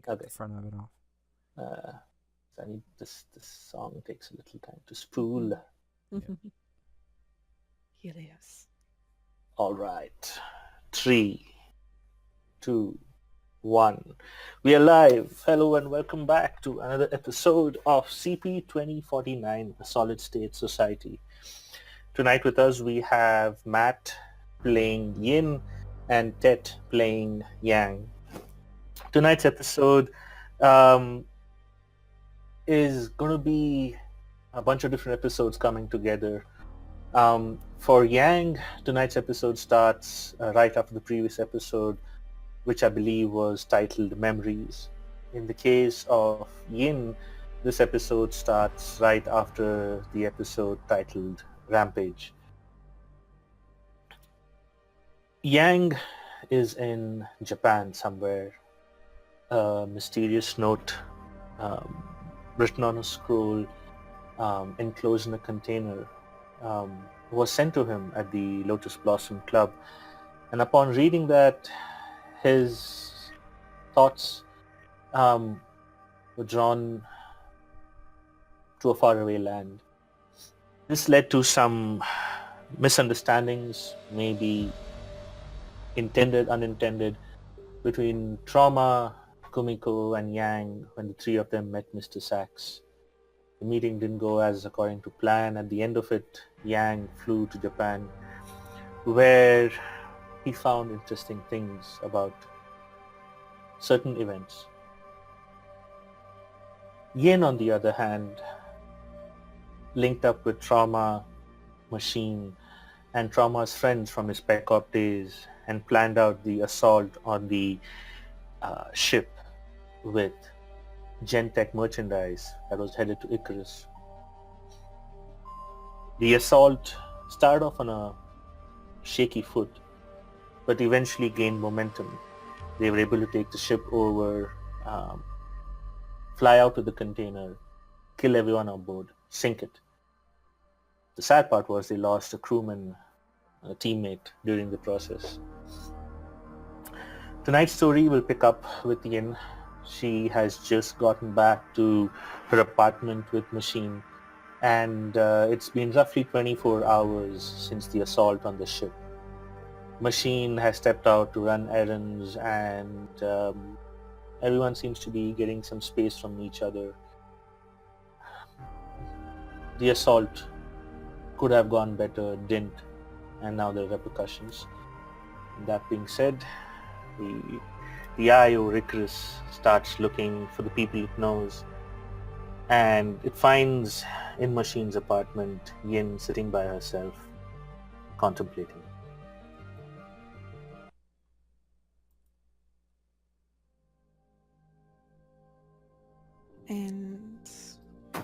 Okay. the front of it off. So I need this song takes a little time to spool. Helios. All right. 3, 2, 1. We are live. Hello and welcome back to another episode of CP 2049, a Solid State Society. Tonight with us we have Matt playing Yin and Tet playing Yang. Tonight's episode is going to be a bunch of different episodes coming together. For Yang, tonight's episode starts right after the previous episode, which I believe was titled Memories. In the case of Yin, this episode starts right after the episode titled Rampage. Yang is in Japan somewhere. A mysterious note written on a scroll enclosed in a container was sent to him at the Lotus Blossom Club. And upon reading that, his thoughts were drawn to a faraway land. This led to some misunderstandings, maybe intended, unintended, between Trauma, Kumiko, and Yang when the three of them met Mr. Sachs. The meeting didn't go as according to plan. At the end of it, Yang flew to Japan, where he found interesting things about certain events. Yin, on the other hand, linked up with Trauma, Machine, and Trauma's friends from his Spec Op days and planned out the assault on the ship with Gentech merchandise that was headed to Icarus. The assault started off on a shaky foot, but eventually gained momentum. They were able to take the ship over, fly out to the container, kill everyone on board, sink it. The sad part was they lost a crewman, a teammate, during the process. Tonight's story will pick up with Yin. She has just gotten back to her apartment with Machine, and it's been roughly 24 hours since the assault on the ship. Machine has stepped out to run errands, and everyone seems to be getting some space from each other. The assault could have gone better, didn't, and now there are repercussions. That being said, the IO Icarus starts looking for the people it knows, and it finds in Machine's apartment Yin sitting by herself, contemplating. And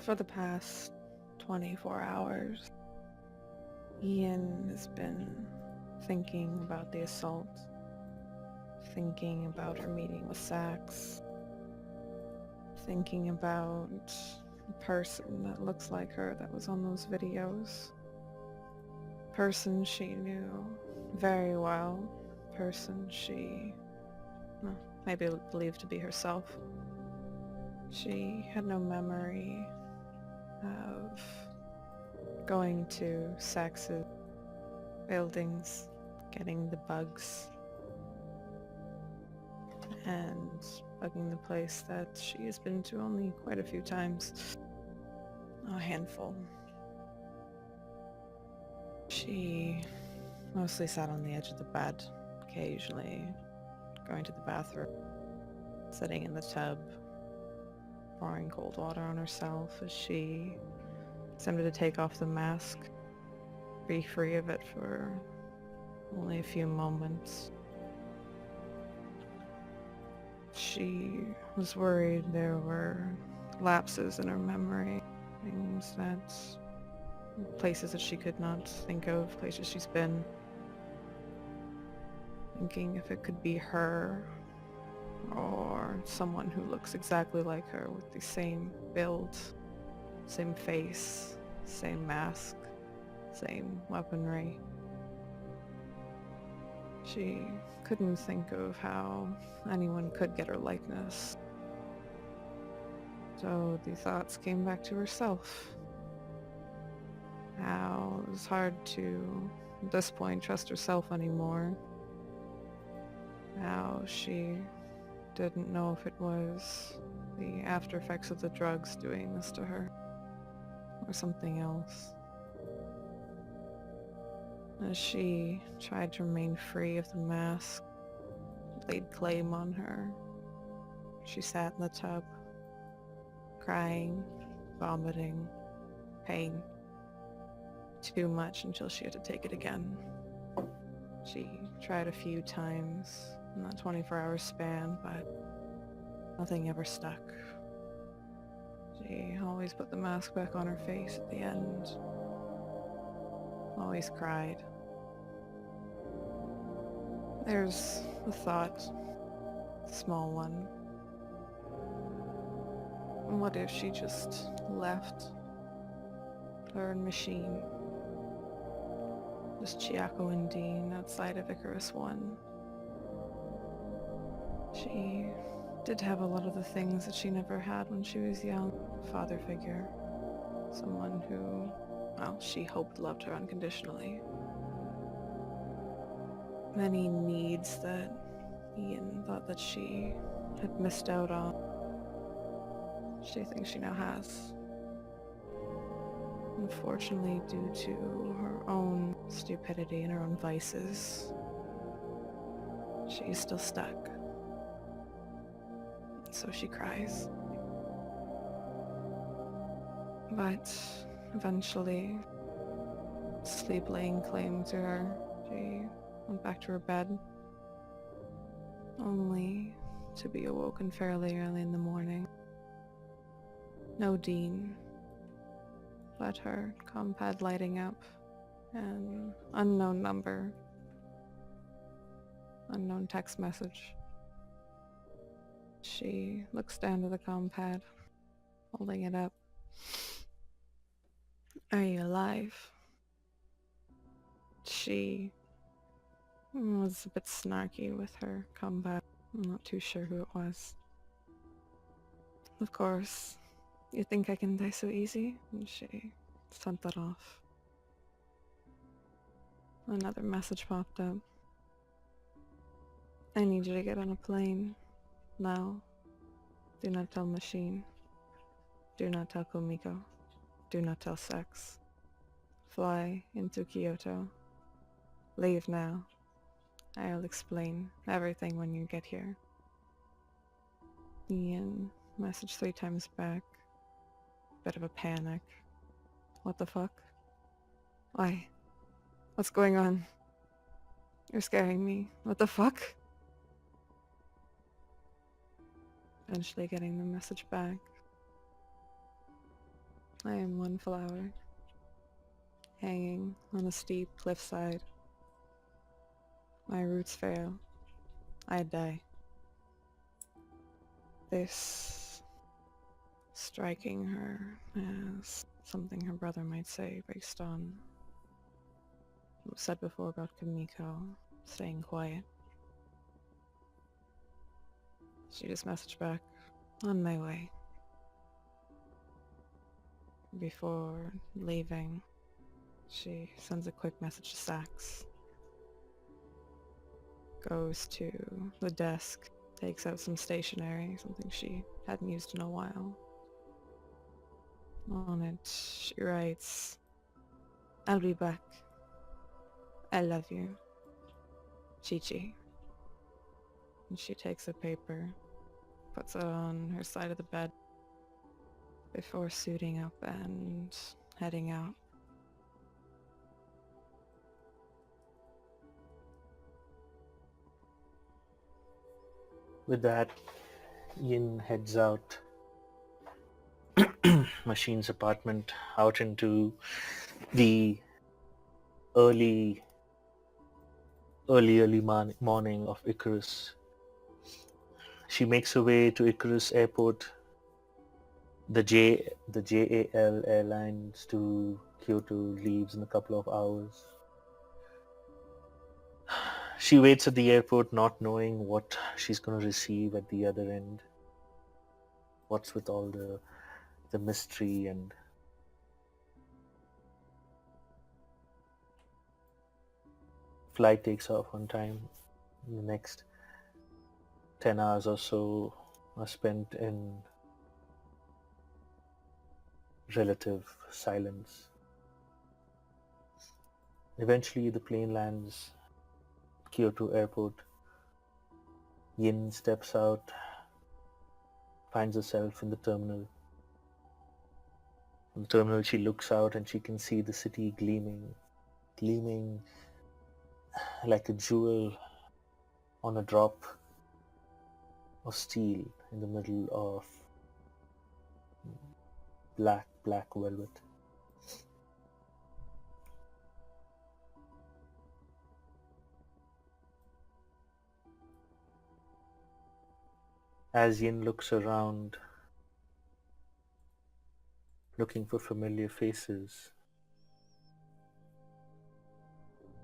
for the past 24 hours, Ian has been thinking about the assault, thinking about her meeting with Sachs, thinking about the person that looks like her that was on those videos. Person she knew very well, person she maybe believed to be herself. She had no memory of going to Sachs's buildings, getting the bugs, and bugging the place that she has been to only quite a few times. A handful. She mostly sat on the edge of the bed, occasionally going to the bathroom, sitting in the tub, pouring cold water on herself as she attempted to take off the mask, be free of it for only a few moments. She was worried there were lapses in her memory, things that, places that she could not think of, places she's been, thinking if it could be her or someone who looks exactly like her with the same build, same face, same mask, same weaponry. She couldn't think of how anyone could get her likeness, So the thoughts came back to herself. How it was hard to, at this point, trust herself anymore. How she didn't know if it was the after effects of the drugs doing this to her, or something else. As she tried to remain free of the mask, laid claim on her. She sat in the tub, crying, vomiting, pain. Too much until she had to take it again. She tried a few times in that 24-hour span, but nothing ever stuck. She always put the mask back on her face at the end. Always cried. There's a thought, small one. What if she just left her machine, just Chiako and Dean outside of Icarus 1? She did have a lot of the things that she never had when she was young. Father figure. Someone who, well, she hoped loved her unconditionally. Many needs that Ian thought that she had missed out on. She thinks she now has. Unfortunately, due to her own stupidity and her own vices, she's still stuck. So she cries. But eventually, sleep laying claim to her. She went back to her bed, only to be awoken fairly early in the morning. No Dean, but her compad lighting up, an unknown number, unknown text message. She looks down to the compad, holding it up. Are you alive? She was a bit snarky with her combat. I'm not too sure who it was. Of course, you think I can die so easy? And she sent that off. Another message popped up. I need you to get on a plane. Now. Do not tell Machine. Do not tell Komiko. Do not tell Sex. Fly into Kyoto. Leave now. I'll explain everything when you get here. Ian messaged 3 times back. Bit of a panic. What the fuck? Why? What's going on? You're scaring me. What the fuck? Eventually getting the message back. I am one flower, hanging on a steep cliffside. My roots fail. I die. This striking her as something her brother might say based on what was said before about Kamiko staying quiet. She just messaged back, on my way. Before leaving, she sends a quick message to Sax. Goes to the desk, takes out some stationery, something she hadn't used in a while. On it, she writes, I'll be back. I love you. Chi-Chi. And she takes a paper, puts it on her side of the bed before suiting up and heading out. With that, Yin heads out Machine's apartment out into the early morning of Icarus. She makes her way to Icarus Airport, the JAL Airlines to Kyoto leaves in a couple of hours. She waits at the airport not knowing what she's going to receive at the other end. What's with all the the mystery, and flight takes off on time. The next 10 hours or so are spent in relative silence. Eventually, the plane lands at Kyoto airport. Yin steps out, finds herself in the terminal. In the terminal, she looks out and she can see the city gleaming like a jewel on a drop of steel in the middle of black velvet. As Yin looks around, looking for familiar faces,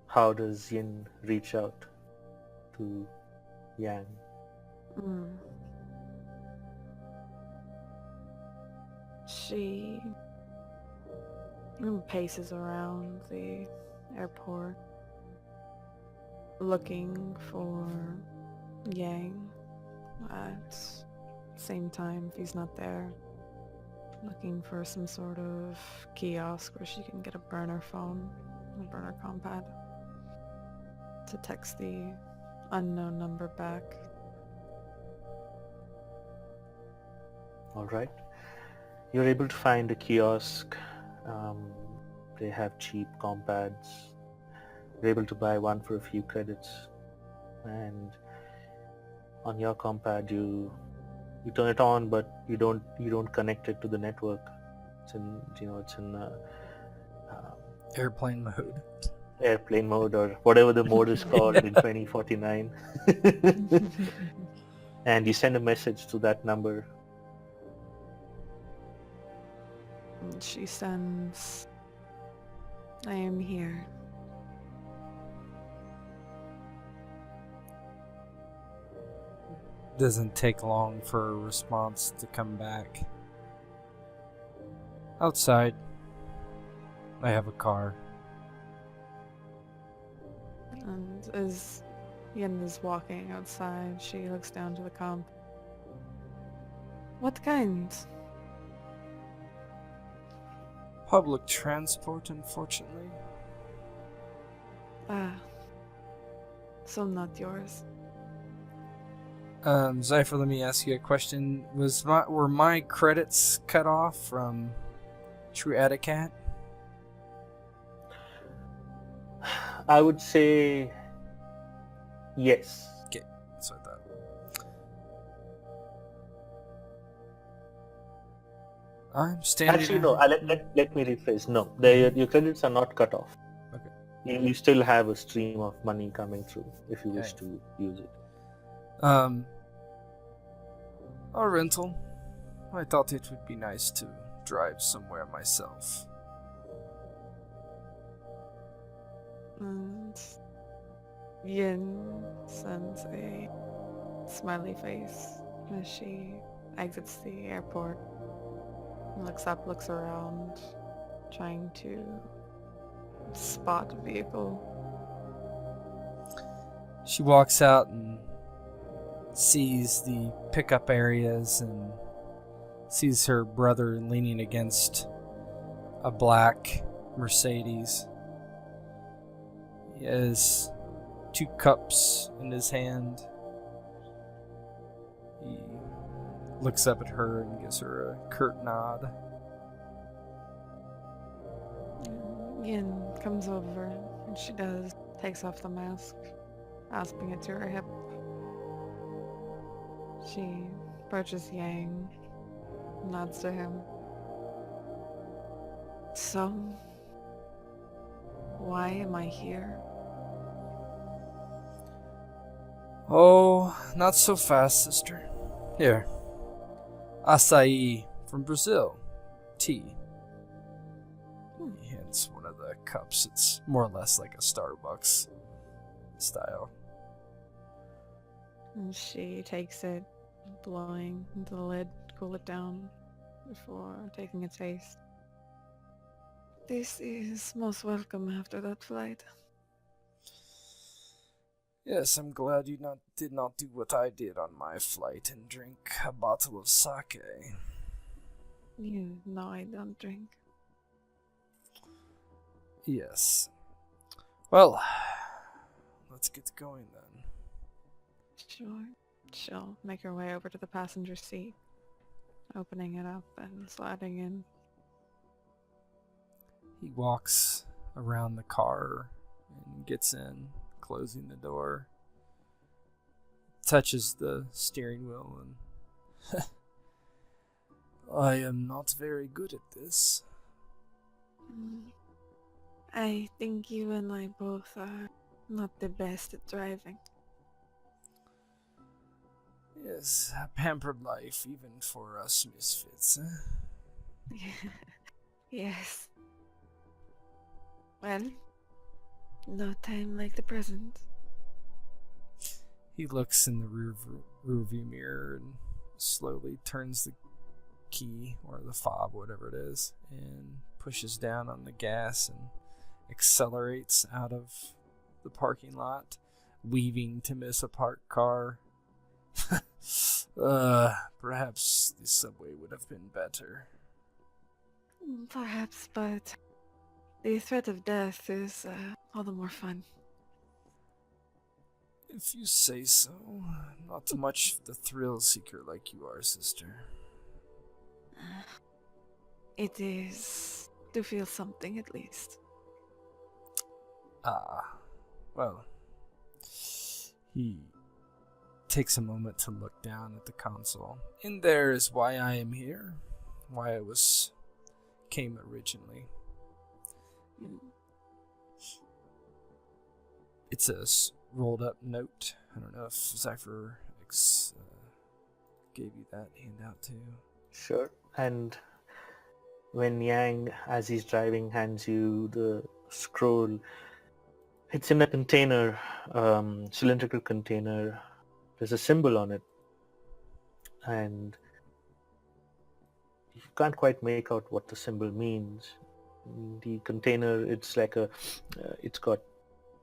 how does Yin reach out to Yang? Mm. She paces around the airport looking for Yang. At same time, if he's not there, looking for some sort of kiosk where she can get a burner phone, a burner compad, to text the unknown number back. All right. You're able to find a kiosk. They have cheap compads. You're able to buy one for a few credits, and on your compad you turn it on, but you don't connect it to the network. It's in Airplane mode. airplane mode, or whatever the mode is called in 2049. And you send a message to that number. And she sends, "I am here." Doesn't take long for a response to come back. Outside, I have a car. And as Yin is walking outside, she looks down to the comp. "What kind?" Public transport, unfortunately. "Ah, so not yours." Zypher, let me ask you a question. Were my credits cut off from True Etiquette? I would say yes. Okay, that's what I thought. I'm standing. Actually, no. Let me rephrase. No, your credits are not cut off. Okay. You still have a stream of money coming through if you wish Okay. to use it. A rental. I thought it would be nice to drive somewhere myself. And Yin sends a smiley face as she exits the airport. Looks up, looks around, trying to spot a vehicle. She walks out and sees the pickup areas and sees her brother leaning against a black Mercedes. He has 2 cups in his hand. He looks up at her and gives her a curt nod. Yin comes over, and she does, takes off the mask, clasping it to her hip. She approaches Yang, nods to him. "So, why am I here?" Oh, not so fast, sister. Here. Acai from Brazil. Tea. He hands one of the cups. It's more or less like a Starbucks style. And she takes it, blowing into the lid, cool it down. before taking a taste. This is most welcome after that flight. Yes, I'm glad you did not do what I did on my flight and drink a bottle of sake. You know I don't drink. Yes. Well, let's get going then. Sure. She'll make her way over to the passenger seat, opening it up and sliding in. He walks around the car and gets in, closing the door. Touches the steering wheel and... I am not very good at this. I think you and I both are not the best at driving. Yes, a pampered life even for us misfits, eh? Yes. Well, no time like the present. He looks in the rearview mirror and slowly turns the key or the fob, whatever it is, and pushes down on the gas and accelerates out of the parking lot, weaving to miss a parked car. Perhaps the subway would have been better. Perhaps, but the threat of death is all the more fun. If you say so. Not much of the thrill seeker like you are, sister. It is to feel something at least. Ah, well. He takes a moment to look down at the console. And there is why I am here. Why I came originally. It's a rolled up note. I don't know if Cypher gave you that handout too. Sure. And when Yang, as he's driving, hands you the scroll, it's in a container, cylindrical container. There's a symbol on it, and you can't quite make out what the symbol means. The container, it's like it's got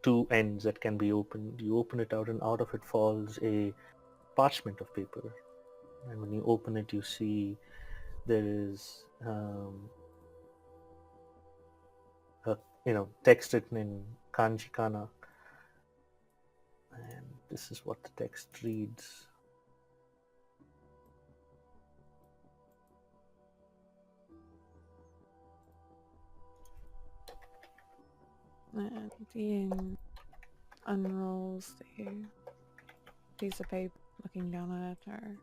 two ends that can be opened. You open it out, and out of it falls a parchment of paper. And when you open it, you see there is text written in kanji kana, and this is what the text reads. And Ian unrolls the piece of paper, looking down at her.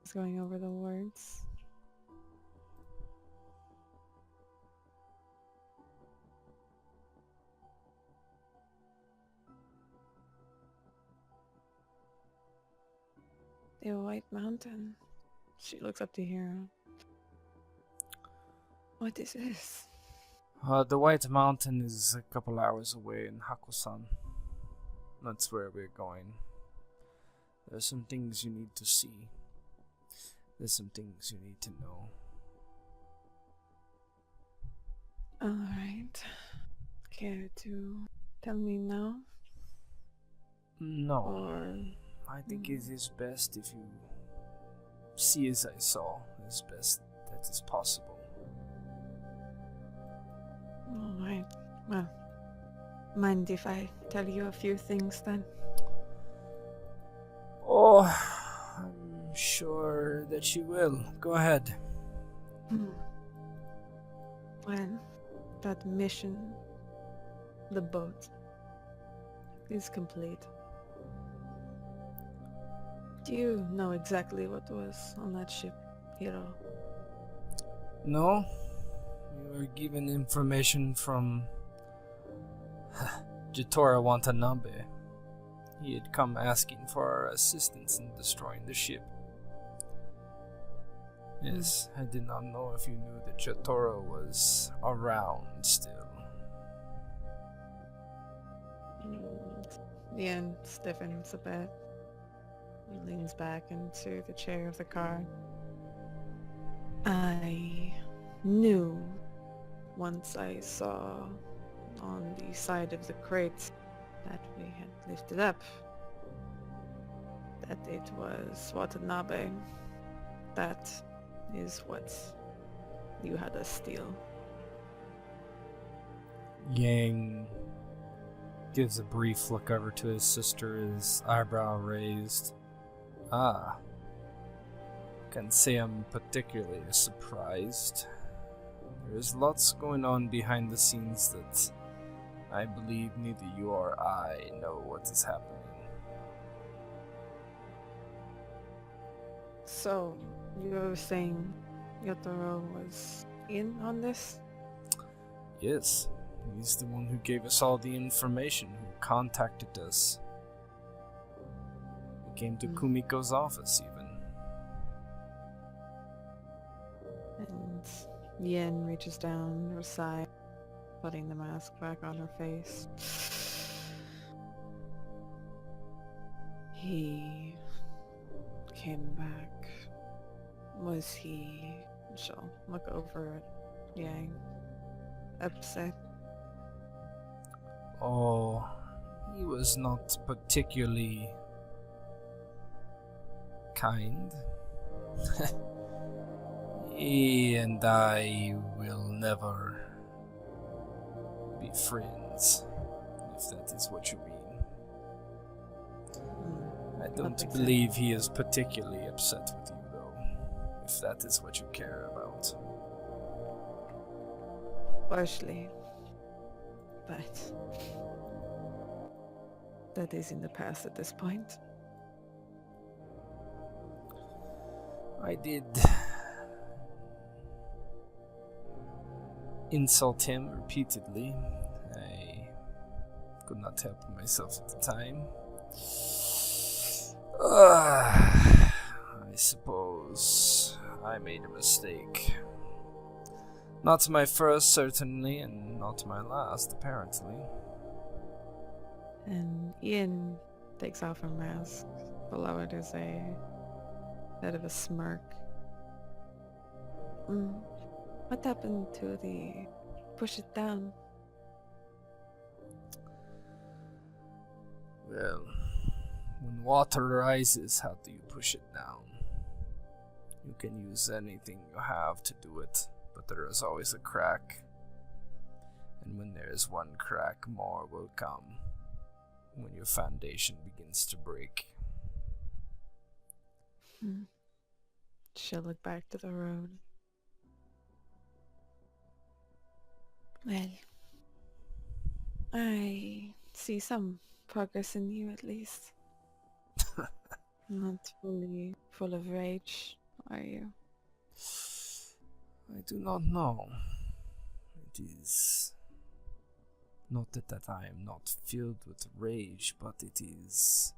He's going over the words. The White Mountain. She looks up to Hero. What is this? The White Mountain is a couple hours away in Hakusan. That's where we're going. There's some things you need to see. There's some things you need to know. Alright. Care to tell me now? No. Or... I think it is best if you see as I saw, as best that is possible. Alright. Well, mind if I tell you a few things then? Oh, I'm sure that you will. Go ahead. Well, that mission, the boat, is complete. Do you know exactly what was on that ship, Hiro? No? You were given information from Jitora Watanabe. He had come asking for our assistance in destroying the ship. Yes, I did not know if you knew that Jitora was around still. Ian stiffens a bit. He leans back into the chair of the car. I knew once I saw on the side of the crate that we had lifted up that it was Watanabe. That is what you had us steal. Yang gives a brief look over to his sister, his eyebrow raised. Ah, can't say I'm particularly surprised. There's lots going on behind the scenes that I believe neither you or I know what is happening. So, you were saying Yotaro was in on this? Yes, he's the one who gave us all the information, who contacted us. He came to Kumiko's office, even. And Yen reaches down her side, putting the mask back on her face. He came back. Was he... She'll look over at Yang. Upset. Oh, he was not particularly kind. He and I will never be friends, if that is what you mean. I don't believe he is particularly upset with you, though, if that is what you care about. Partially. But that is in the past at this point. I did insult him repeatedly. I could not help myself at the time. I suppose I made a mistake. Not my first, certainly, and not my last, apparently. And Ian takes off her mask. Below it is a bit of a smirk. What happened to the push it down? Well, when water rises, how do you push it down? You can use anything you have to do it, but there is always a crack. And when there is one crack, more will come. When your foundation begins to break. She'll look back to the road. Well, I see some progress in you at least. Not fully full of rage, are you? I do not know. It is not that I am not filled with rage, but it is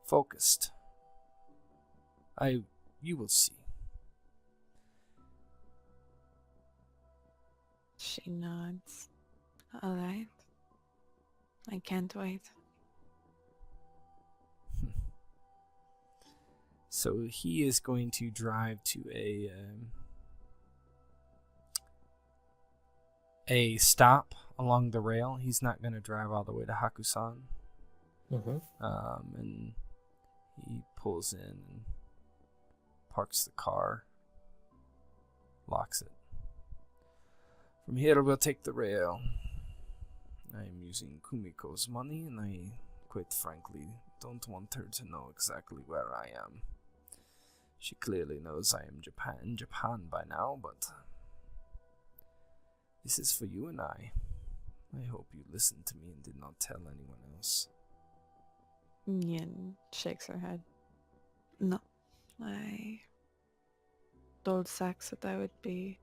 focused. You will see. She nods. Alright. I can't wait. So he is going to drive to a stop along the rail. He's not going to drive all the way to Hakusan. And he pulls in and parks the car, locks it. From here we'll take the rail. I am using Kumiko's money, and I, quite frankly, don't want her to know exactly where I am. She clearly knows I am in Japan by now, but this is for you and I. I hope you listened to me and did not tell anyone else. Yin shakes her head. No, I told Sax that I would be.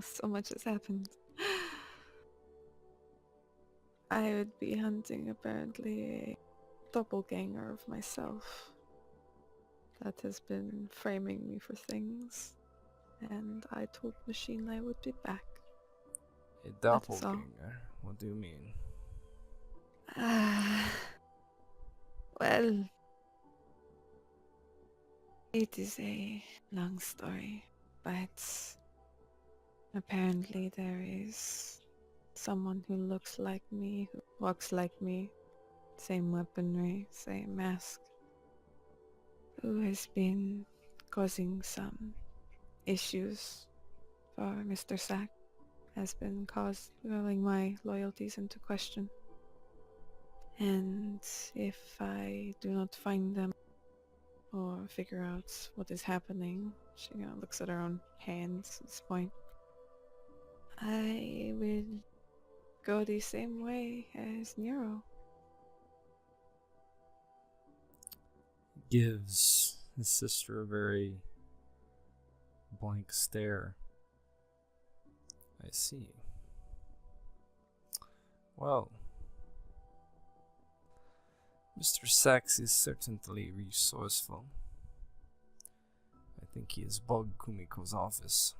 So much has happened. I would be hunting apparently a doppelganger of myself that has been framing me for things, and I told Machine I would be back. A doppelganger? What do you mean? Well, it is a long story, but apparently there is someone who looks like me, who walks like me, same weaponry, same mask, who has been causing some issues for Mr. Sack, has been calling my loyalties into question. And if I do not find them or figure out what is happening, she looks at her own hands at this point, I will go the same way as Nero. Gives his sister a very blank stare. I see. Well, Mr. Sachs is certainly resourceful. I think he has bugged Kumiko's office,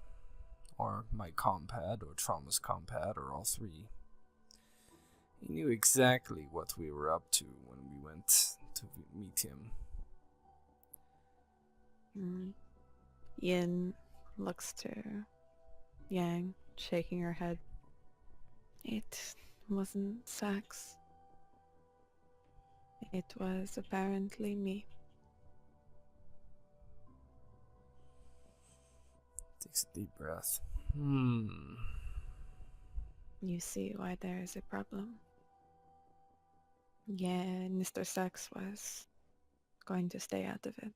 or my compad, or Trauma's compad, or all three. He knew exactly what we were up to when we went to meet him. Yin looks to Yang, shaking her head. It wasn't Sax. It was apparently me. Takes a deep breath. You see why there is a problem. Yeah, Mr. Sax was going to stay out of it.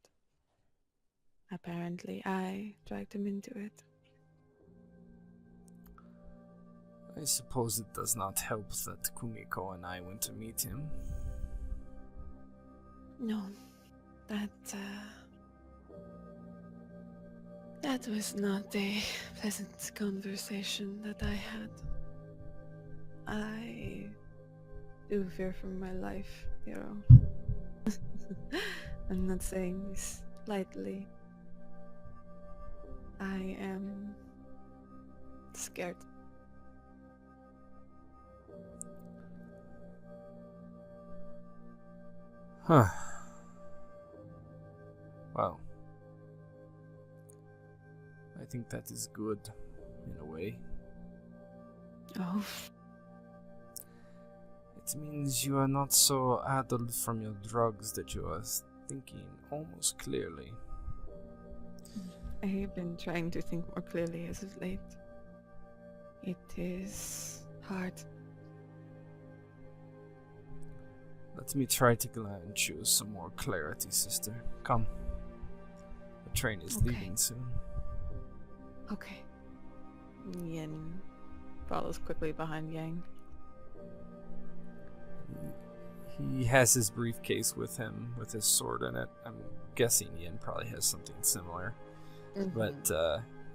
Apparently I dragged him into it. I suppose it does not help that Kumiko and I went to meet him. No, that was not a pleasant conversation that I had. I do fear for my life, I'm not saying this lightly. I am scared. Huh. Well, I think that is good, in a way. Oh. It means you are not so addled from your drugs that you are thinking almost clearly. I have been trying to think more clearly as of late. It is hard. Let me try to grant you some more clarity, sister. Come. The train is leaving soon. Okay. Yin follows quickly behind Yang. He has his briefcase with him, with his sword in it. I'm guessing Yin probably has something similar. Mm-hmm. But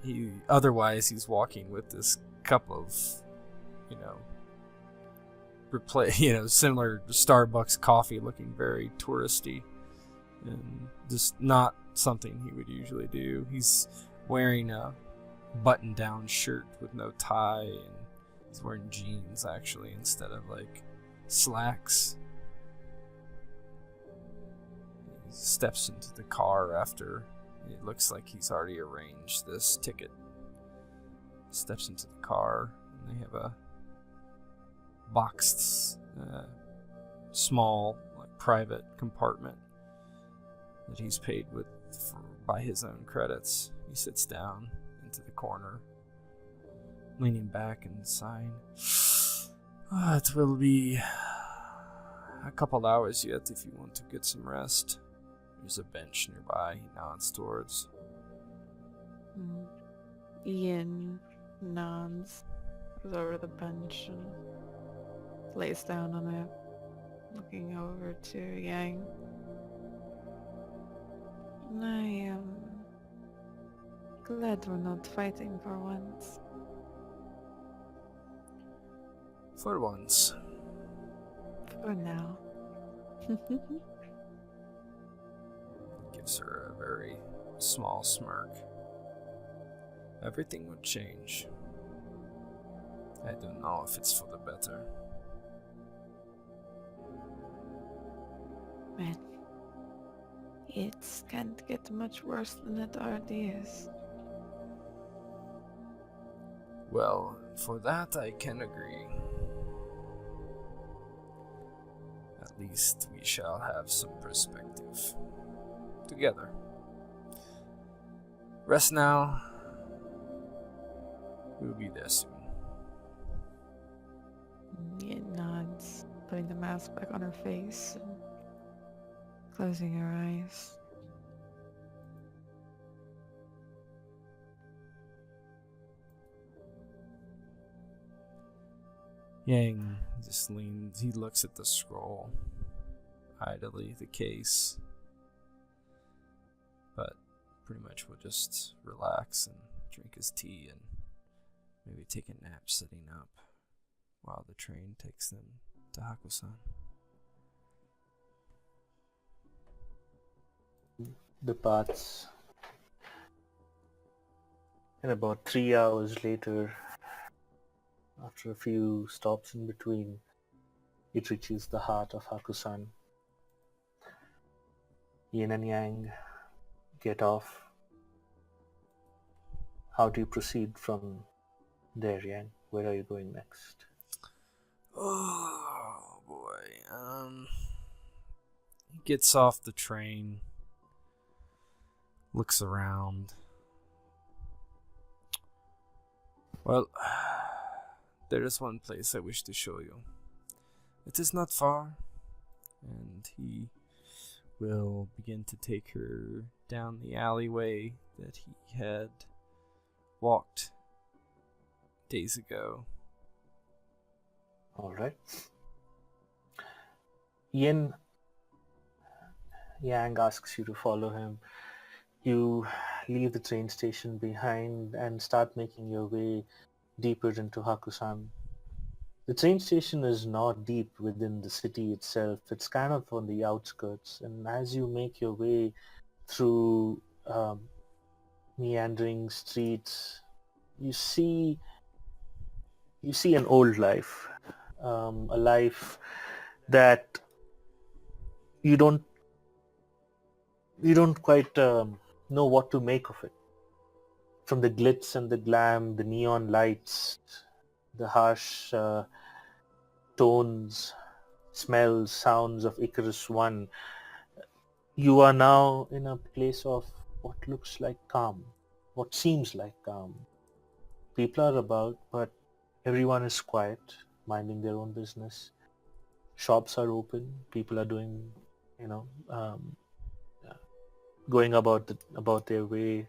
he's walking with this cup of, similar Starbucks coffee, looking very touristy, and just not something he would usually do. He's wearing a button-down shirt with no tie, and he's wearing jeans actually instead of slacks. He steps into the car after it looks like he's already arranged this ticket. Steps into the car, and they have a boxed, small, private compartment that he's paid by his own credits. He sits down into the corner, leaning back and sighing. It will be a couple hours yet if you want to get some rest. There's a bench nearby. He nods towards. Ian nods, goes over the bench and lays down on it, looking over to Yang. I am glad we're not fighting for once. For once. For now. Gives her a very small smirk. Everything would change. I don't know if it's for the better. Man, it can't get much worse than it already is. Well, for that I can agree. At least we shall have some perspective. Together. Rest now. We'll be there soon. It nods, putting the mask back on her face and closing her eyes. Yang just leans, he looks at the scroll, idly, the case, but pretty much will just relax and drink his tea and maybe take a nap sitting up while the train takes them to Hakusan. Departs. And about 3 hours later, after a few stops in between, it reaches the heart of Hakusan. Yin and Yang get off. How do you proceed from there, Yang? Where are you going next? Oh boy. He gets off the train, looks around. Well, there is one place I wish to show you. It is not far, and he will begin to take her down the alleyway that he had walked days ago. Alright. Yang asks you to follow him. You leave the train station behind and start making your way deeper into Hakusan. The train station is not deep within the city itself. It's kind of on the outskirts. And as you make your way through meandering streets, you see an old life, a life that you don't quite know what to make of it. From the glitz and the glam, the neon lights, the harsh tones, smells, sounds of Icarus One, you are now in a place of what looks like calm, what seems like calm. People are about, but everyone is quiet, minding their own business. Shops are open. People are doing, going about their way.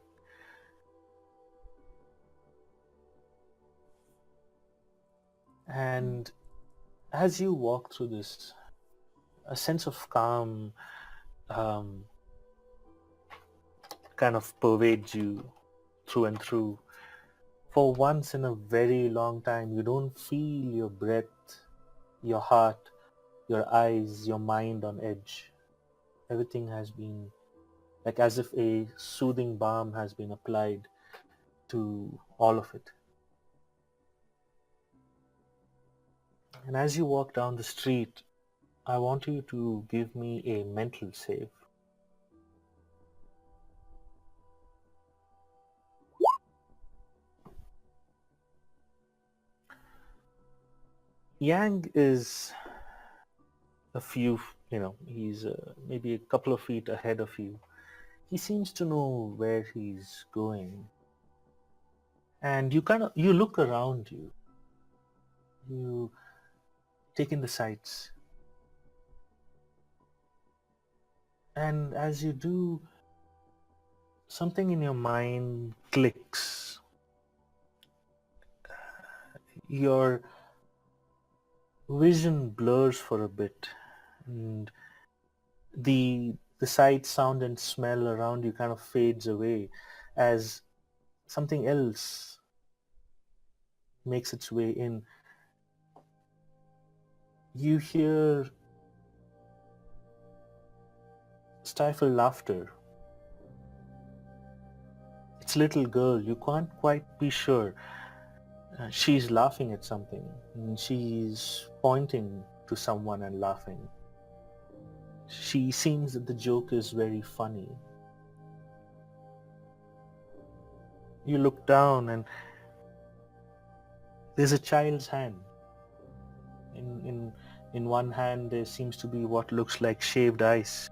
And as you walk through this, a sense of calm kind of pervades you through and through. For once in a very long time, you don't feel your breath, your heart, your eyes, your mind on edge. Everything has been like as if a soothing balm has been applied to all of it. And as you walk down the street, I want you to give me a mental save. Yang is a few, he's maybe a couple of feet ahead of you. He seems to know where he's going. And you look around you. You take in the sights. And as you do, something in your mind clicks. Your vision blurs for a bit, and the sight, sound, and smell around you kind of fades away as something else makes its way in. You hear stifled laughter. It's a little girl. You can't quite be sure. She's laughing at something. And she's pointing to someone and laughing. She seems that the joke is very funny. You look down and There's a child's hand. In one hand there seems to be what looks like shaved ice.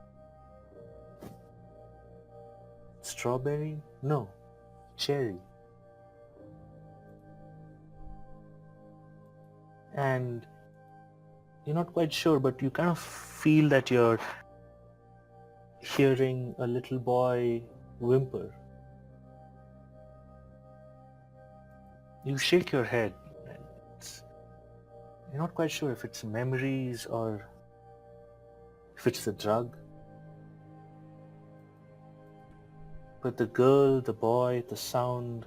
Strawberry? No, cherry. And you're not quite sure, but you kind of feel that you're hearing a little boy whimper. You shake your head. It's, you're not quite sure if it's memories or if it's the drug. But the girl, the boy, the sound,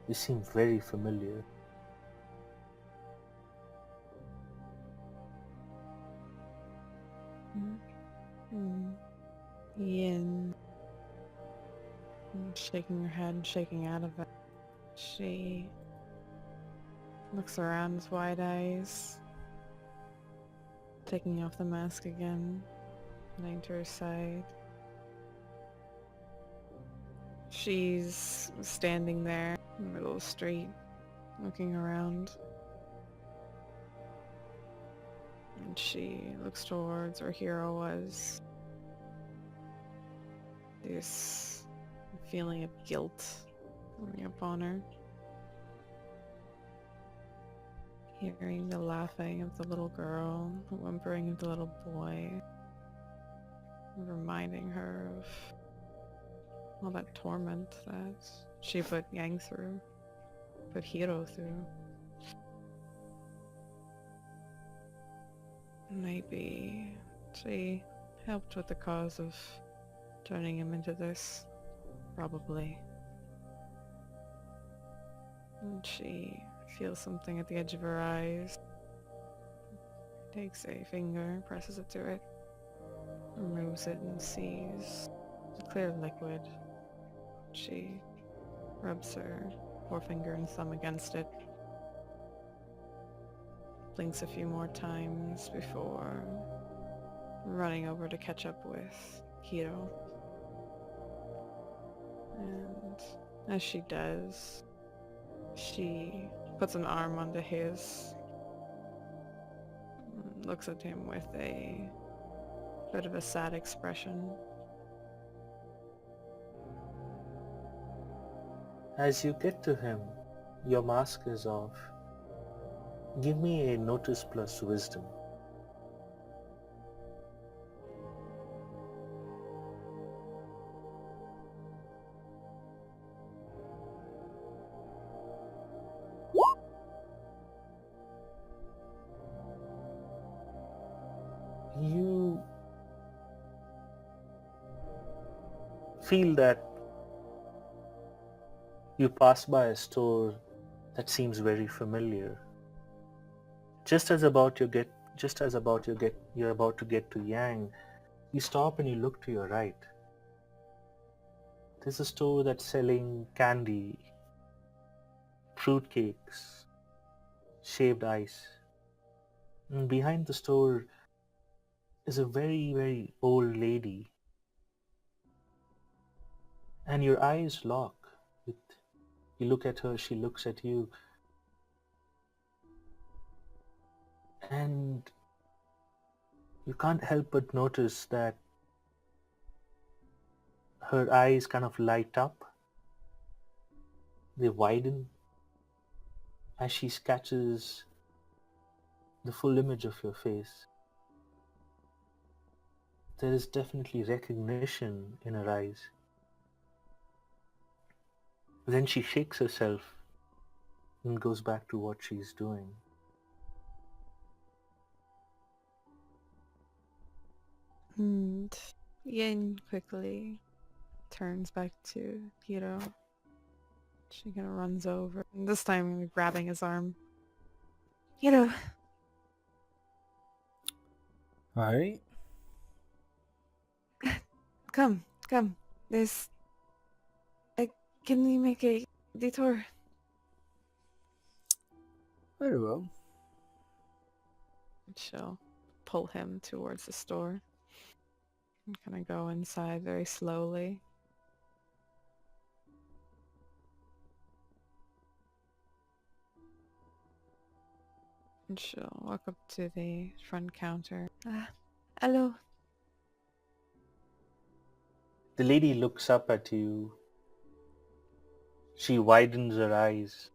they seem very familiar. Yin. Shaking her head, shaking out of it. She looks around with wide eyes, taking off the mask again, laying to her side. She's standing there in the middle of the street, looking around. And she looks towards where Hero was. This feeling of guilt coming upon her. Hearing the laughing of the little girl, the whimpering of the little boy, reminding her of all that torment that she put Yang through, put Hiro through. Maybe she helped with the cause of turning him into this. Probably. And she feels something at the edge of her eyes. Takes a finger, presses it to it, removes it and sees a clear liquid. She rubs her forefinger and thumb against it. Blinks a few more times before running over to catch up with Hiro. And as she does, she puts an arm onto his, looks at him with a bit of a sad expression. As you get to him, your mask is off. Give me a notice plus wisdom. You feel that you pass by a store that seems very familiar. Just as you're about to get to Yang, you stop and you look to your right. There's a store that's selling candy, fruitcakes, shaved ice. And behind the store is a very, very old lady. And your eyes lock. You look at her, she looks at you. And you can't help but notice that her eyes kind of light up. They widen as she catches the full image of your face. There is definitely recognition in her eyes. Then she shakes herself and goes back to what she's doing. And Yin quickly turns back to Hiro. She kind of runs over, and this time grabbing his arm. Hiro! Alright. Come. There's... can we make a detour? Very well. She'll pull him towards the store. And kind of go inside very slowly. And she'll walk up to the front counter. Hello. The lady looks up at you. She widens her eyes.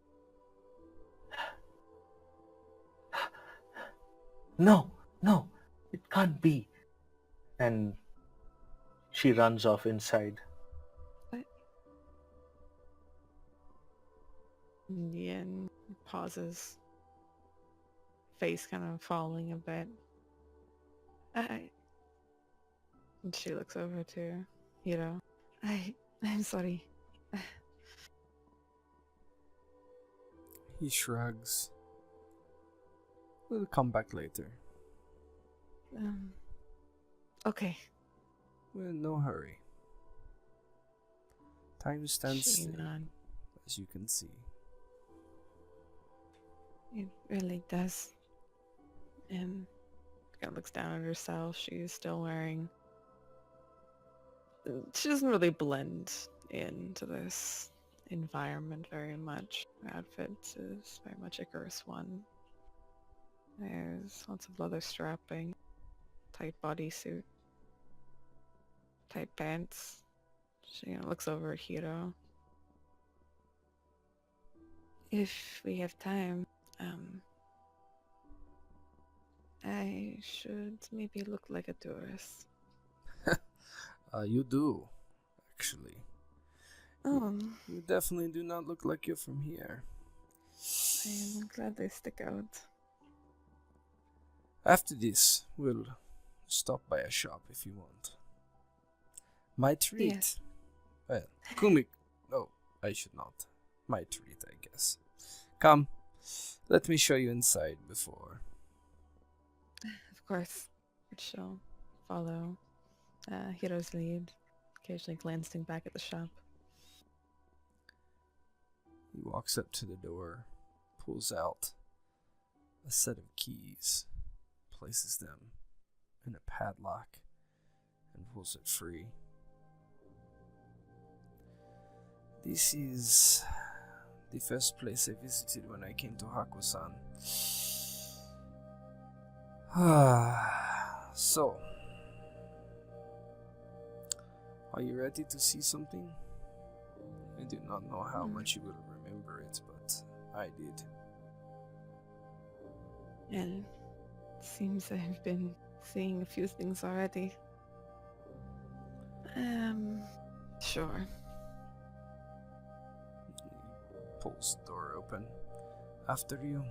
No, no, it can't be. And she runs off inside. What? Yin pauses, face kind of falling a bit. And she looks over to Hiro. I'm sorry. He shrugs. We'll come back later. Okay. We're in no hurry. Time stands She still, nods. as you can see. It really does. And kind of looks down at herself. She's still wearing... She doesn't really blend into this environment very much. Her outfit is very much Icarus one. There's lots of leather strapping, tight bodysuit, tight pants. She looks over at Hiro. If we have time, I should maybe look like a tourist. You do, actually. Oh, You definitely do not look like you're from here. I'm glad they stick out. After this, we'll stop by a shop if you want. My treat. Yes. Well, Kumi. Oh, I should not. My treat, I guess. Come, let me show you inside before. Of course. She'll follow Hiro's lead, occasionally glancing back at the shop. He walks up to the door, pulls out a set of keys, places them in a padlock, and pulls it free. This is the first place I visited when I came to Hakusan. So, are you ready to see something? I do not know how much you will remember it, but I did. And it seems I've been seeing a few things already. Sure. He pulls the door open. After you.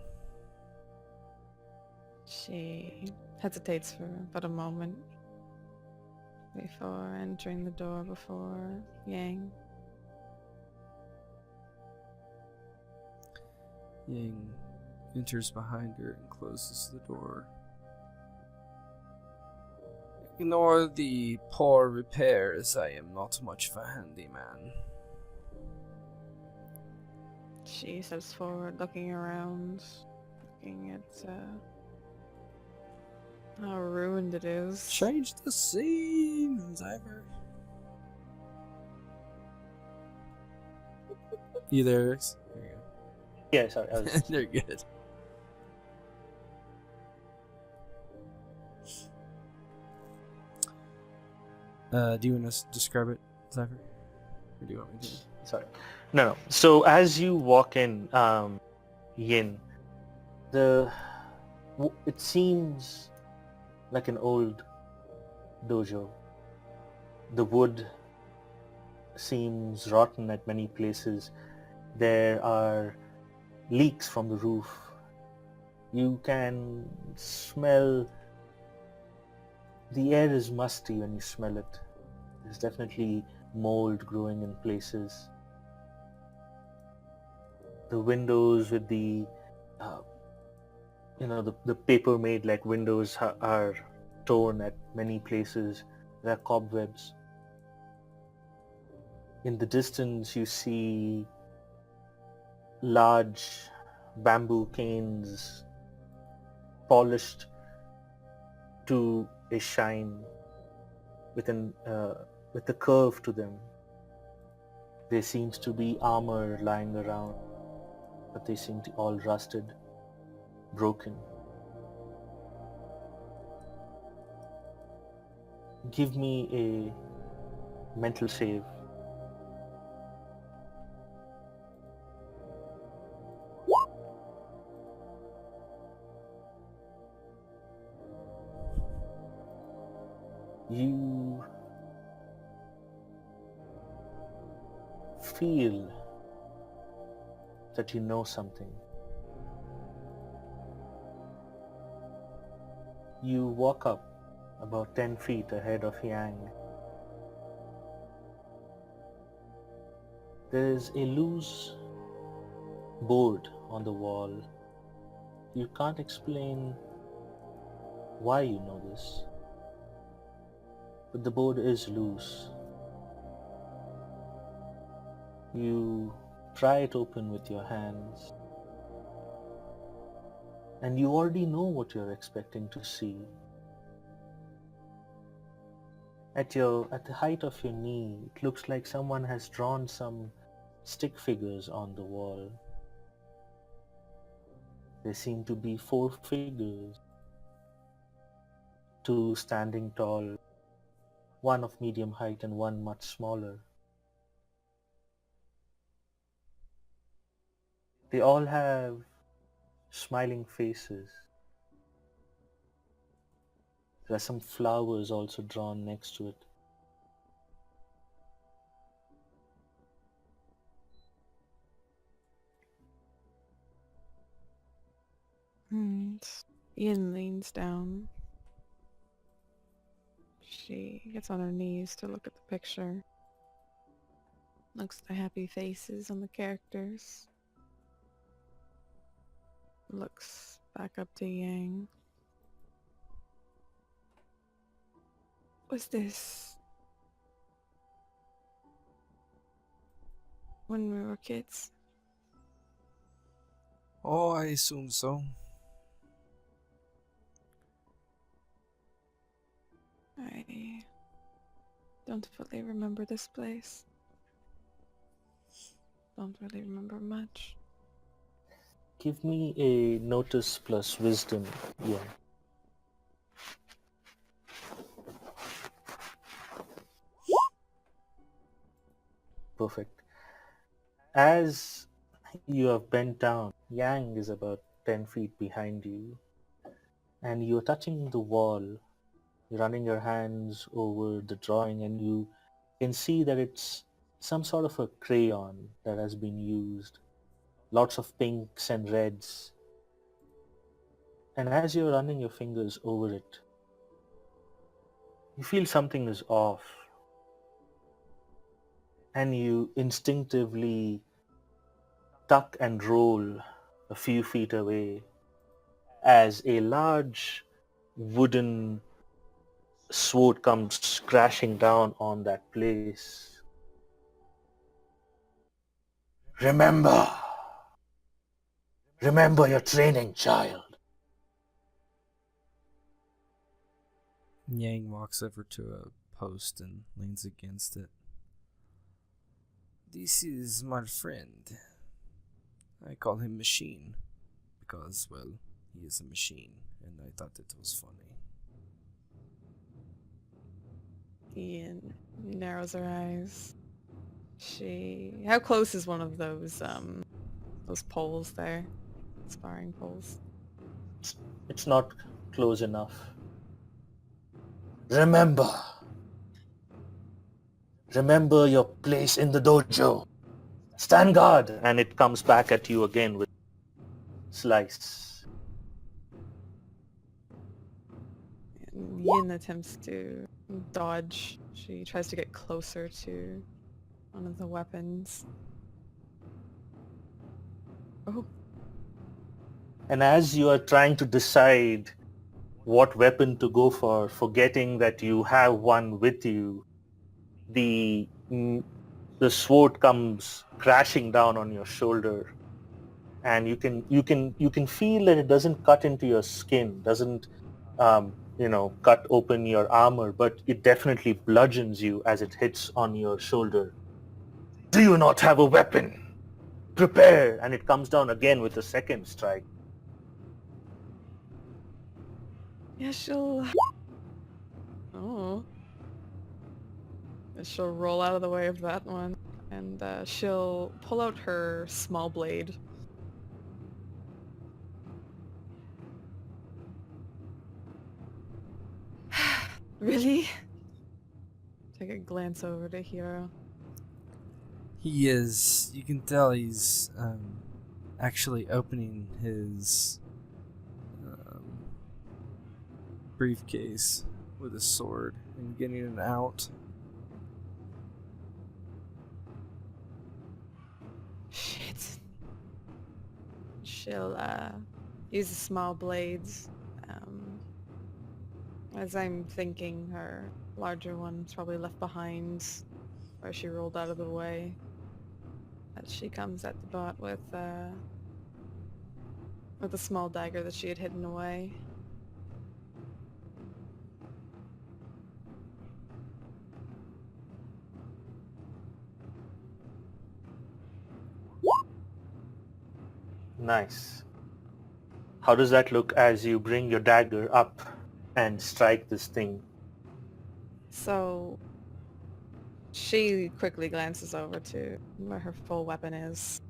She hesitates for about a moment before entering the door before Yang. Yang enters behind her and closes the door. Ignore the poor repairs. I am not much of a handyman. She steps forward, looking around, looking at how ruined it is. Change the scene, Zyver. You there, Rex? There you go. Yeah, sorry. I was... They're good. Do you want to describe it, Zyver? Or do you want me to? Sorry. No. So as you walk in, Yin, it seems like an old dojo. The wood seems rotten at many places. There are leaks from the roof. You can smell... The air is musty when you smell it. There's definitely mold growing in places. The windows with the the paper made like windows are torn at many places. There are cobwebs. In the distance you see large bamboo canes polished to a shine with a curve to them. There seems to be armor lying around, but they seem to all rusted, broken. Give me a mental save. You feel that you know something. You walk up about 10 feet ahead of Yang. There is a loose board on the wall. You can't explain why you know this, but the board is loose. You pry it open with your hands, and you already know what you're expecting to see. At the height of your knee, it looks like someone has drawn some stick figures on the wall. There seem to be 4 figures, 2 standing tall, 1 of medium height and 1 much smaller. They all have smiling faces. There are some flowers also drawn next to it. And Ian leans down. She gets on her knees to look at the picture. Looks at the happy faces on the characters. Looks back up to Yang. Was this when we were kids? Oh, I assume so. I don't fully remember this place. Don't really remember much. Give me a notice plus wisdom, yeah. Perfect. As you have bent down, Yang is about 10 feet behind you, and you're touching the wall, running your hands over the drawing, and you can see that it's some sort of a crayon that has been used. Lots of pinks and reds. And as you're running your fingers over it, you feel something is off. And you instinctively tuck and roll a few feet away as a large wooden sword comes crashing down on that place. Remember! Remember your training, child. Yang walks over to a post and leans against it. This is my friend. I call him Machine because, well, he is a machine, and I thought it was funny. Ian narrows her eyes. How close is one of those poles there? Sparring poles. It's not close enough. Remember. Remember your place in the dojo. Stand guard. And it comes back at you again with slice. And Yin attempts to dodge. She tries to get closer to one of the weapons. Oh. And as you are trying to decide what weapon to go for, forgetting that you have one with you, the sword comes crashing down on your shoulder, and you can feel that it doesn't cut into your skin, doesn't cut open your armor, but it definitely bludgeons you as it hits on your shoulder. Do you not have a weapon? Prepare! And it comes down again with a second strike. Yeah, she'll... Oh. She'll roll out of the way of that one, and she'll pull out her small blade. Really? Take a glance over to Hero. He is. You can tell he's actually opening his briefcase with a sword and getting it out. Shit. She'll use the small blades. As I'm thinking, her larger one's probably left behind where she rolled out of the way. As she comes at the bot with a small dagger that she had hidden away. Nice. How does that look as you bring your dagger up and strike this thing? So she quickly glances over to where her full weapon is.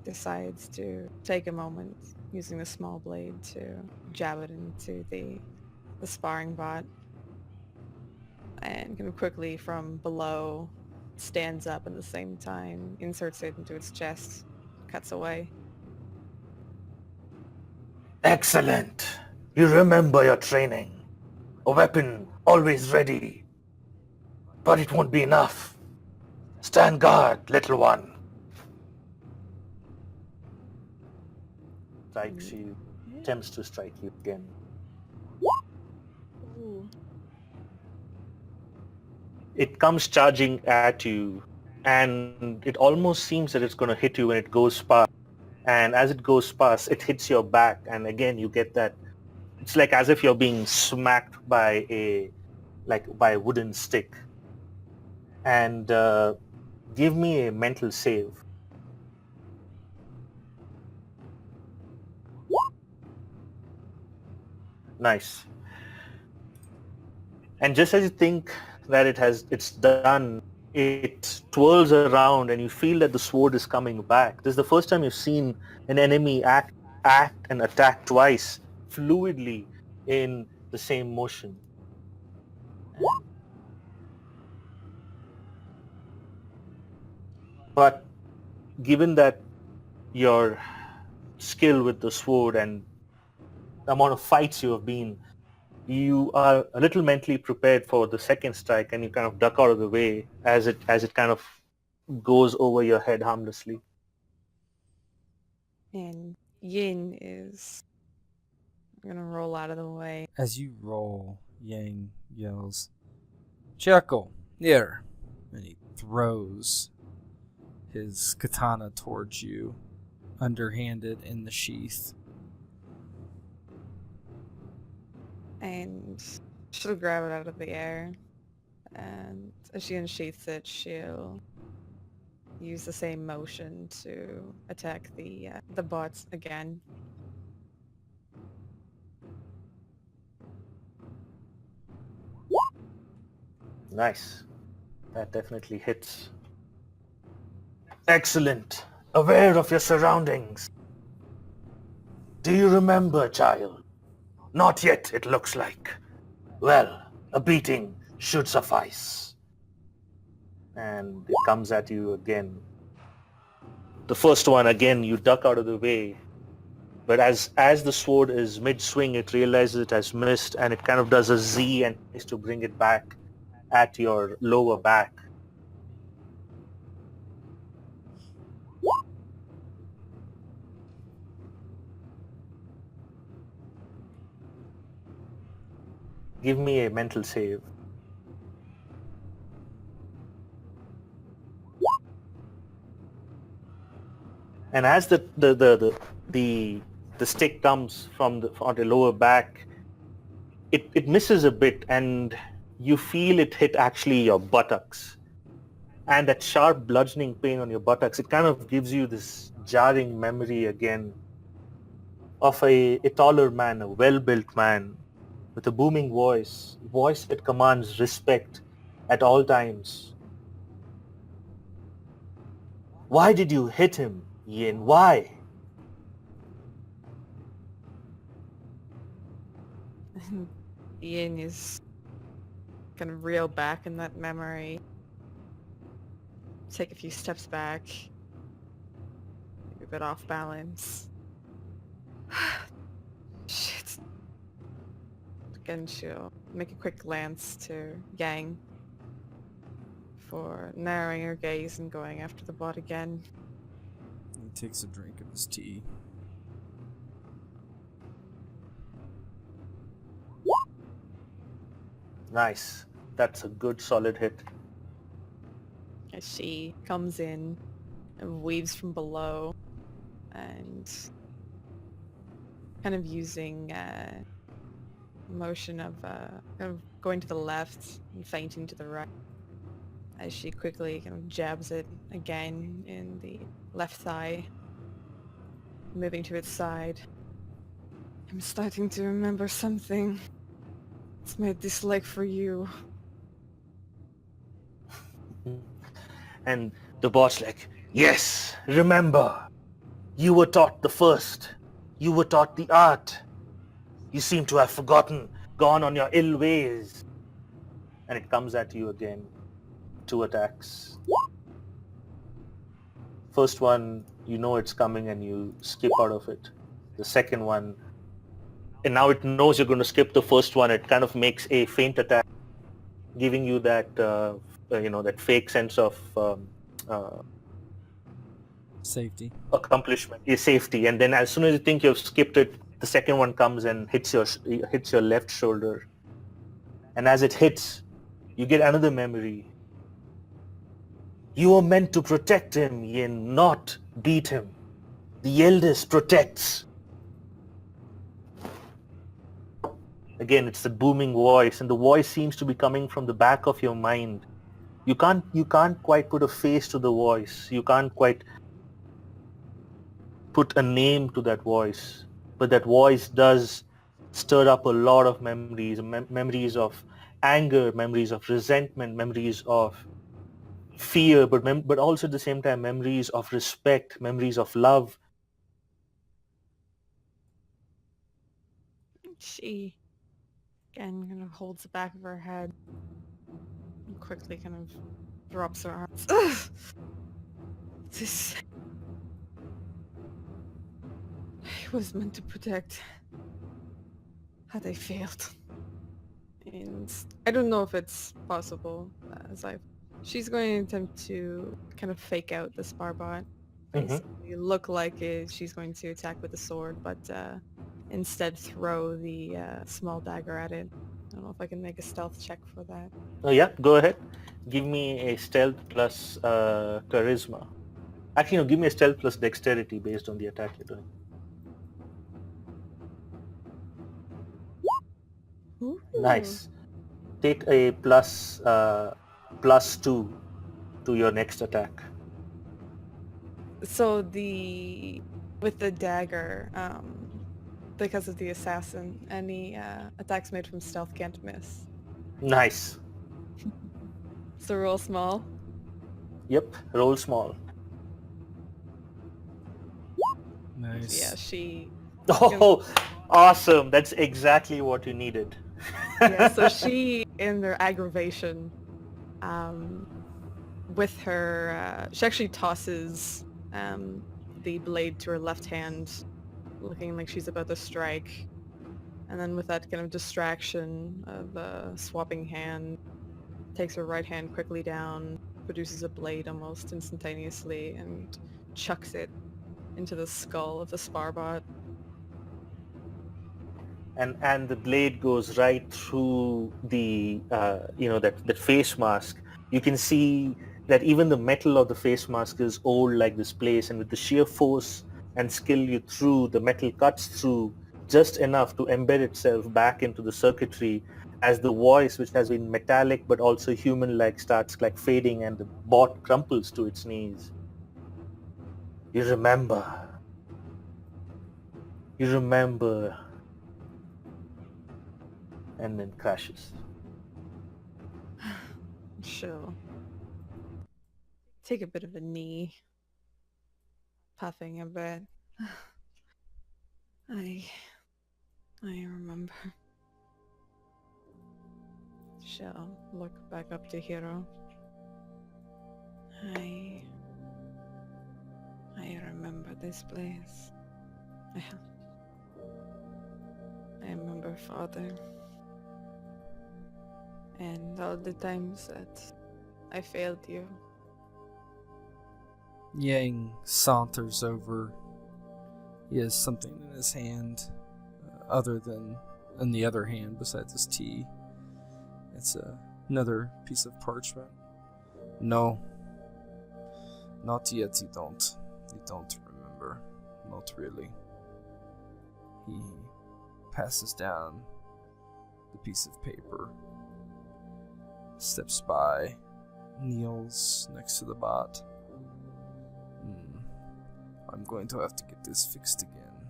Decides to take a moment using the small blade to jab it into the sparring bot. And kind of quickly from below stands up at the same time, inserts it into its chest, cuts away. Excellent. You remember your training. A weapon always ready. But it won't be enough. Stand guard, little one. Strikes you, attempts to strike you again. Ooh. It comes charging at you, and it almost seems that it's going to hit you when it goes past. And as it goes past, it hits your back, and again you get that. It's like as if you're being smacked by a wooden stick. And give me a mental save. Nice. And just as you think that it's done, it twirls around and you feel that the sword is coming back. This is the first time you've seen an enemy act and attack twice fluidly in the same motion. But given that your skill with the sword and the amount of fights you have been, you are a little mentally prepared for the second strike, and you kind of duck out of the way as it kind of goes over your head harmlessly. And Yin is gonna roll out of the way. As you roll, Yang yells, "Chuckle, here!" And he throws his katana towards you, underhanded in the sheath. And she'll grab it out of the air. And as she unsheaths it, she'll use the same motion to attack the bots again. Nice. That definitely hits. Excellent. Aware of your surroundings. Do you remember, child? Not yet, it looks like. Well, a beating should suffice. And it comes at you again. The first one, again, you duck out of the way. But as the sword is mid-swing, it realizes it has missed, and it kind of does a Z and tries to bring it back at your lower back. Give me a mental save. And as the stick comes from the lower back, it misses a bit, and you feel it hit actually your buttocks. And that sharp bludgeoning pain on your buttocks, it kind of gives you this jarring memory again of a taller man, a well-built man with a booming voice that commands respect at all times. Why did you hit him, Yin? Why? Ian is gonna reel back in that memory. Take a few steps back. Maybe a bit off balance. Shit. Again, she'll make a quick glance to Yang before narrowing her gaze and going after the bot again. He takes a drink of his tea. Nice. That's a good solid hit. As she comes in and weaves from below and kind of using motion of kind of going to the left and feinting to the right as she quickly kind of jabs it again in the left thigh, moving to its side. I'm starting to remember something. It's my dislike for you. And the bot's like, yes, remember, you were taught the first. You were taught the art. You seem to have forgotten, gone on your ill ways. And it comes at you again. 2 attacks. First one, you know it's coming and you skip out of it. The second one, and now it knows you're going to skip the first one. It kind of makes a feint attack, giving you that, that fake sense of Safety. accomplishment, safety. And then as soon as you think you've skipped it, the second one comes and hits your left shoulder. And as it hits, you get another memory. You were meant to protect him, Yin, not beat him. The eldest protects. Again, it's the booming voice, and the voice seems to be coming from the back of your mind. You can't quite put a face to the voice. You can't quite put a name to that voice. But that voice does stir up a lot of memories, memories of anger, memories of resentment, memories of fear, but also at the same time memories of respect, memories of love. She again kind of holds the back of her head and quickly kind of drops her arms. Ugh! This I was meant to protect. Had I failed. And I don't know if it's possible, she's going to attempt to kind of fake out the Sparbot. Basically look like she's going to attack with the sword, but instead throw the small dagger at it. I don't know if I can make a stealth check for that. Oh yeah, go ahead. Give me a stealth plus charisma. Actually, no, give me a stealth plus dexterity based on the attack you're doing. Ooh. Nice. Take a plus 2 to your next attack. So with the dagger, because of the assassin, any attacks made from stealth can't miss. Nice. So roll small. Yep, roll small. Nice. Yeah, she... Oh, awesome. That's exactly what you needed. Yeah, so she, in their aggravation, with her, she actually tosses the blade to her left hand, looking like she's about to strike. And then with that kind of distraction of swapping hand, takes her right hand quickly down, produces a blade almost instantaneously, and chucks it into the skull of the Sparbot. And the blade goes right through the that face mask. You can see that even the metal of the face mask is old like this place, and with the sheer force and skill you threw, the metal cuts through just enough to embed itself back into the circuitry as the voice, which has been metallic but also human-like, starts like fading and the bot crumples to its knees. You remember, and then crashes. She'll take a bit of a knee, puffing a bit. I remember. She'll look back up to Hiro. I remember this place. I remember father. And all the times that I failed you. Yang saunters over. He has something in his hand, other than in the other hand, besides his tea. It's another piece of parchment. No, not yet. You don't remember. Not really. He passes down the piece of paper, steps by, kneels next to the bot. I'm going to have to get this fixed again.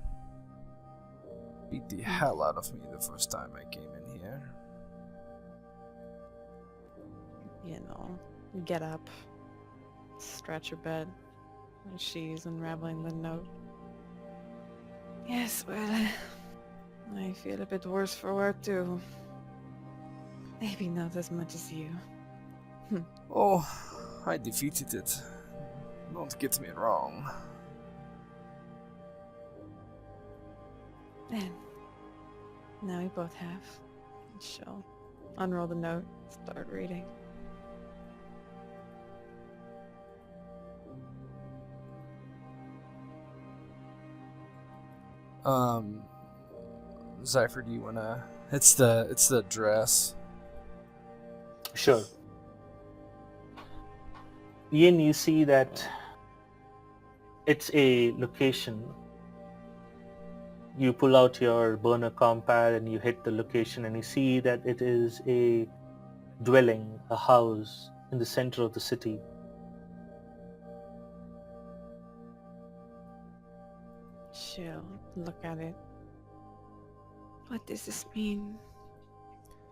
Beat the hell out of me the first time I came in here. You know, get up, stretch your bed, and she's unraveling the note. Yes, well, I feel a bit worse for wear too. Maybe not as much as you. Oh, I defeated it. Don't get me wrong. And now we both have. She'll unroll the note, start reading. Zypher, do you wanna... It's the address. Sure. Yin, you see that it's a location. You pull out your burner compad and you hit the location and you see that it is a dwelling, a house in the center of the city. She'll look at it. What does this mean?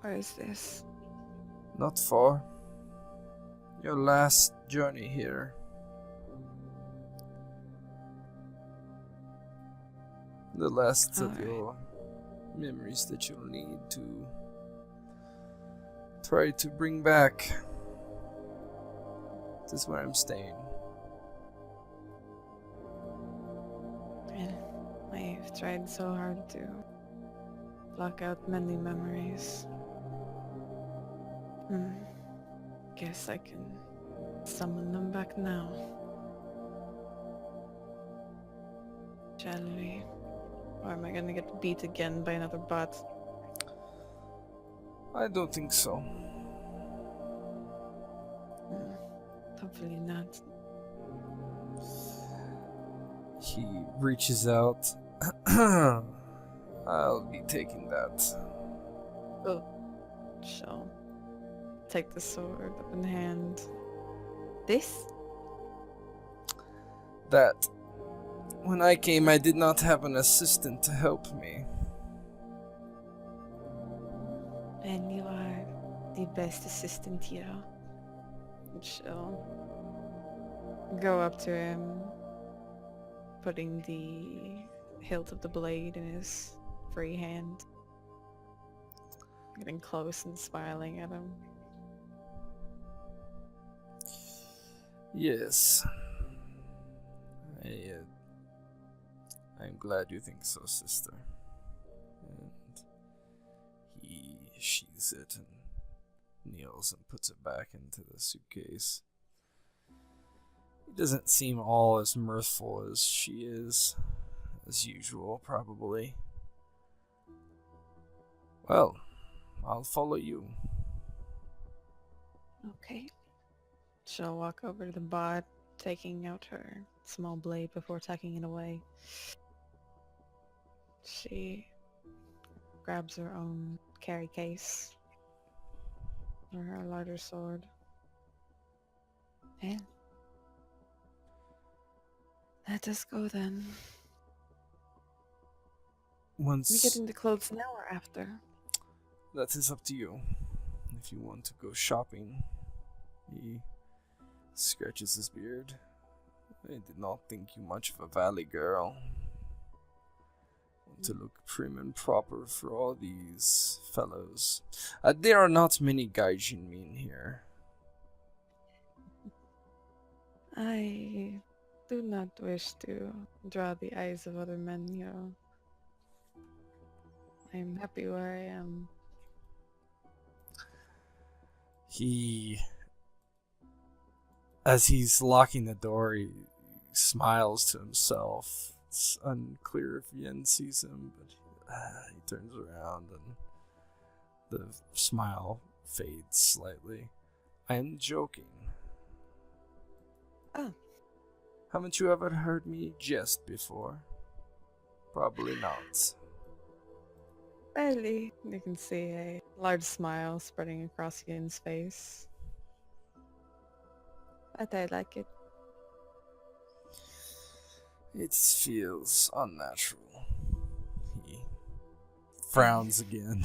Where is this? Not far. Your last journey here. The last of your memories that you'll need to try to bring back. This is where I'm staying. And I've tried so hard to block out many memories. Guess I can summon them back now. Shall we? Or am I gonna get beat again by another bot? I don't think so. Hopefully not. He reaches out. I'll be taking that. Oh. She'll take the sword up in hand. This? That. When I came, I did not have an assistant to help me. And you are the best assistant here. She'll go up to him, putting the hilt of the blade in his free hand. Getting close and smiling at him. Yes. I'm glad you think so, sister. And he sheathes it and kneels and puts it back into the suitcase. He doesn't seem all as mirthful as she is, as usual, probably. Well, I'll follow you. Okay. She'll walk over to the bot, taking out her small blade before tucking it away. She grabs her own carry case or her larger sword. And let us go then. Once We get into clothes now or after? that is up to you. If you want to go shopping, He scratches his beard. I did not think you much of a valley girl. Want to look prim and proper for all these fellows. There are not many gaijin men here. I do not wish to draw the eyes of other men, I'm happy where I am. As he's locking the door, he smiles to himself. It's unclear if Yen sees him, but he turns around and the smile fades slightly. I am joking. Oh. Haven't you ever heard me jest before? Probably not. Barely. You can see a large smile spreading across Yin's face. But I like it. It feels unnatural. He frowns again.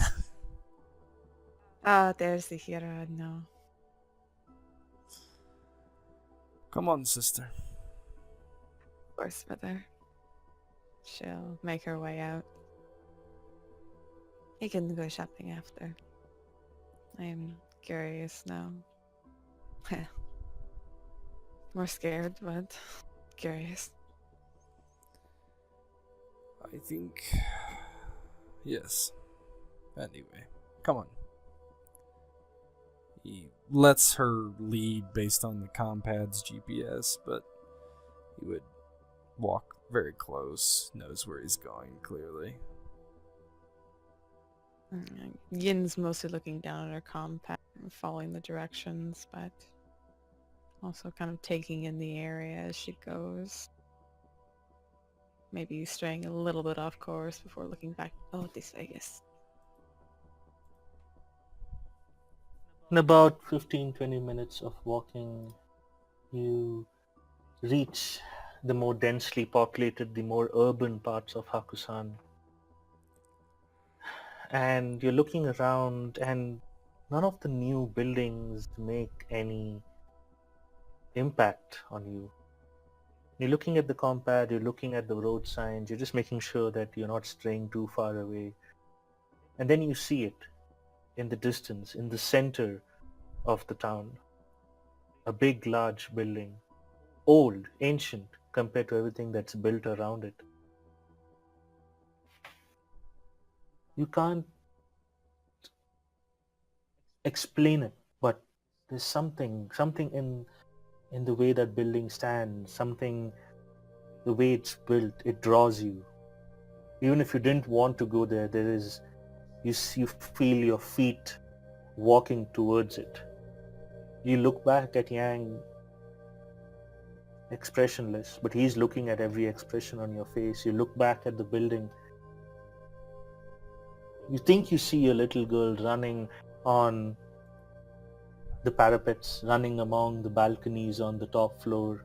Ah, there's the hero now. Come on, sister. Of course, mother. She'll make her way out. You can go shopping after. I'm curious now. More scared, but curious. I think... Yes. Anyway, come on. He lets her lead based on the compad's GPS, but he would walk very close, knows where he's going clearly. Yin's mostly looking down at her compass, following the directions, but also kind of taking in the area as she goes. Maybe straying a little bit off course before looking back. Oh, this Vegas. In about 15-20 minutes of walking, you reach the more densely populated, the more urban parts of Hakusan. And you're looking around and none of the new buildings make any impact on you. You're looking at the compad, you're looking at the road signs, you're just making sure that you're not straying too far away. And then you see it in the distance, in the center of the town. A big, large building. Old, ancient, compared to everything that's built around it. You can't explain it, but there's something in the way that building stands, something, the way it's built, it draws you. Even if you didn't want to go there, you feel your feet walking towards it. You look back at Yang, expressionless, but he's looking at every expression on your face. You look back at the building. You think you see a little girl running on the parapets, running among the balconies on the top floor.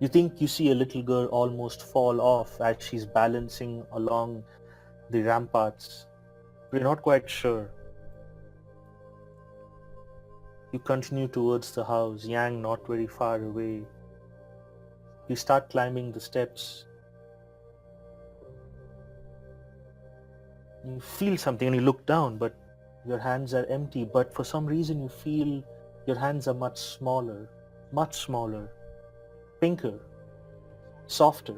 You think you see a little girl almost fall off as she's balancing along the ramparts, but you're not quite sure. You continue towards the house, Yang not very far away. You start climbing the steps. You feel something and you look down, but your hands are empty. But for some reason you feel your hands are much smaller, pinker, softer.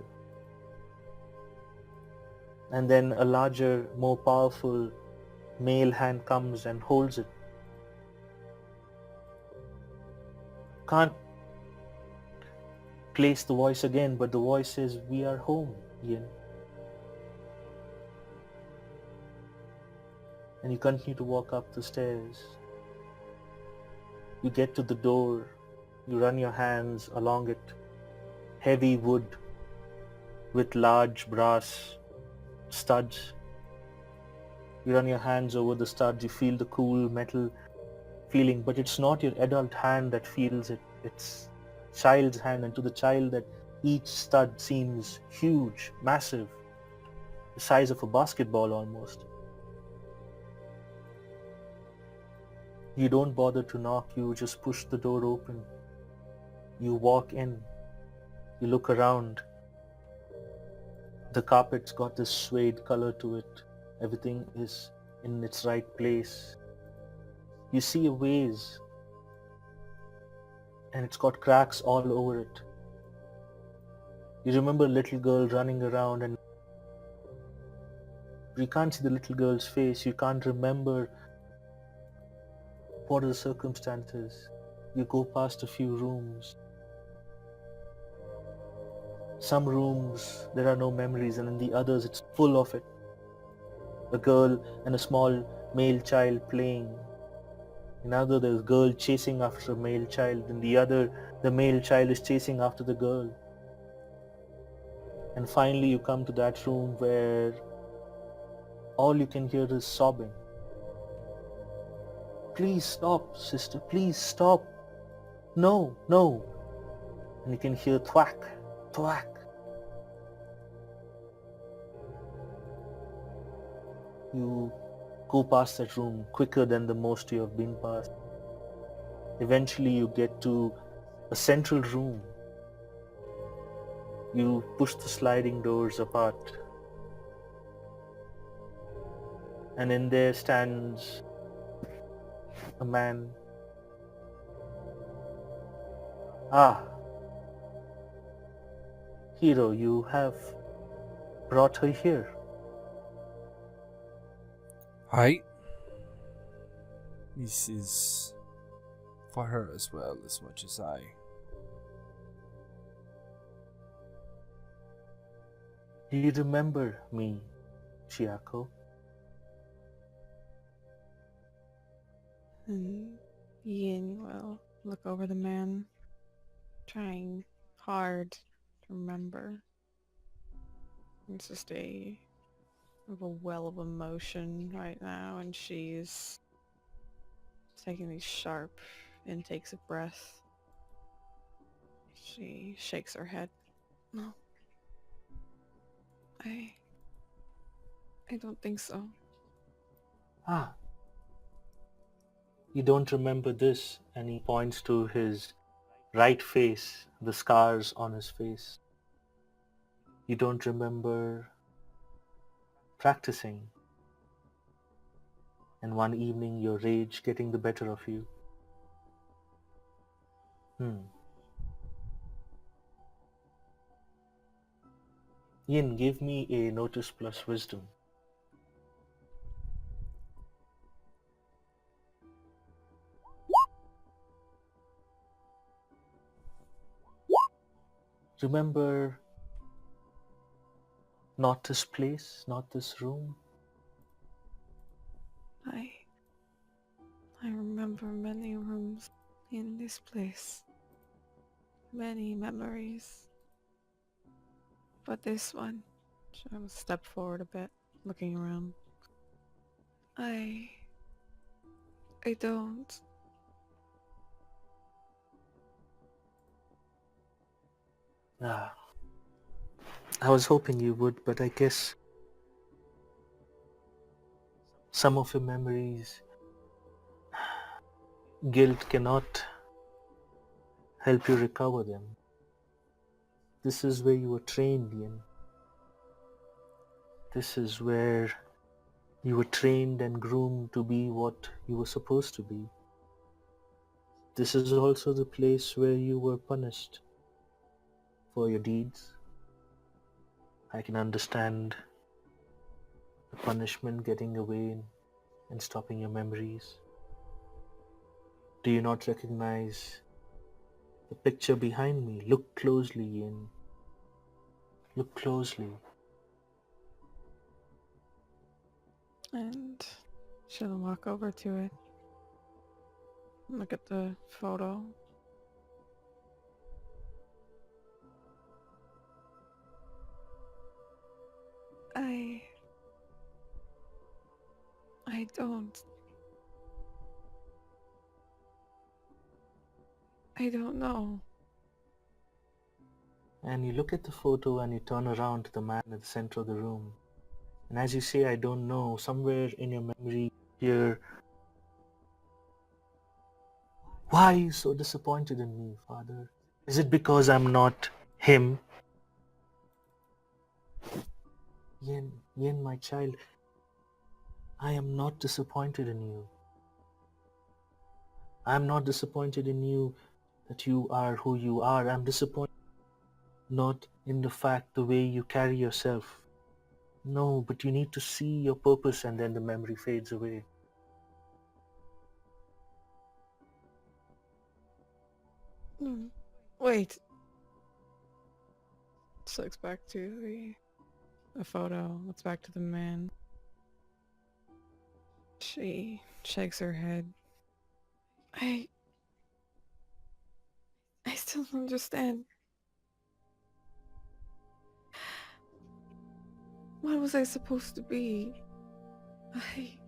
And then a larger, more powerful male hand comes and holds it. Can't place the voice again, but the voice says, "We are home, Yin." And you continue to walk up the stairs. You get to the door, you run your hands along it. Heavy wood with large brass studs. You run your hands over the studs, you feel the cool metal feeling, but it's not your adult hand that feels it, it's child's hand, and to the child that each stud seems huge, massive, the size of a basketball almost. You don't bother to knock, you just push the door open. You walk in, you look around. The carpet's got this suede color to it. Everything is in its right place. You see a vase, and it's got cracks all over it. You remember a little girl running around, and you can't see the little girl's face. You can't remember what are the circumstances. You go past a few rooms. Some rooms, there are no memories, and in the others, it's full of it. A girl and a small male child playing. In other, there's a girl chasing after a male child. In the other, the male child is chasing after the girl. And finally, you come to that room where all you can hear is sobbing. Please stop, sister, please stop. No, no. And you can hear thwack, thwack. You go past that room quicker than the most you have been past. Eventually you get to a central room. You push the sliding doors apart. And in there stands a man. Ah, hero, you have brought her here. Right? This is for her as well as much as I. Do you remember me, Chiako? And Yin will look over the man, trying hard to remember. It's just a well of emotion right now, and she's taking these sharp intakes of breath. She shakes her head. No. I don't think so. Ah, you don't remember this? And he points to his right face, the scars on his face. You don't remember practicing, and one evening your rage getting the better of you. Yin, give me a notice plus wisdom. Remember not this place, not this room. I remember many rooms in this place. Many memories. But this one, she'll step forward a bit, looking around. I don't. Ah, I was hoping you would, but I guess some of your memories, guilt cannot help you recover them. This is where you were trained, Yin. This is where you were trained and groomed to be what you were supposed to be. This is also the place where you were punished for your deeds. I can understand the punishment getting away and stopping your memories. Do you not recognize the picture behind me? Look closely, Yin. Look closely. And she'll walk over to it. Look at the photo. I don't. I don't know. And you look at the photo and you turn around to the man at the center of the room. And as you say, I don't know, somewhere in your memory here, Why are you so disappointed in me, Father? Is it because I'm not him? Yin, my child, I am not disappointed in you. I'm not disappointed in you that you are who you are. I'm disappointed not in the fact the way you carry yourself. No, but you need to see your purpose and then the memory fades away. Wait. Just looks back to the photo. Looks back to the man. She shakes her head. I still don't understand. What was I supposed to be? I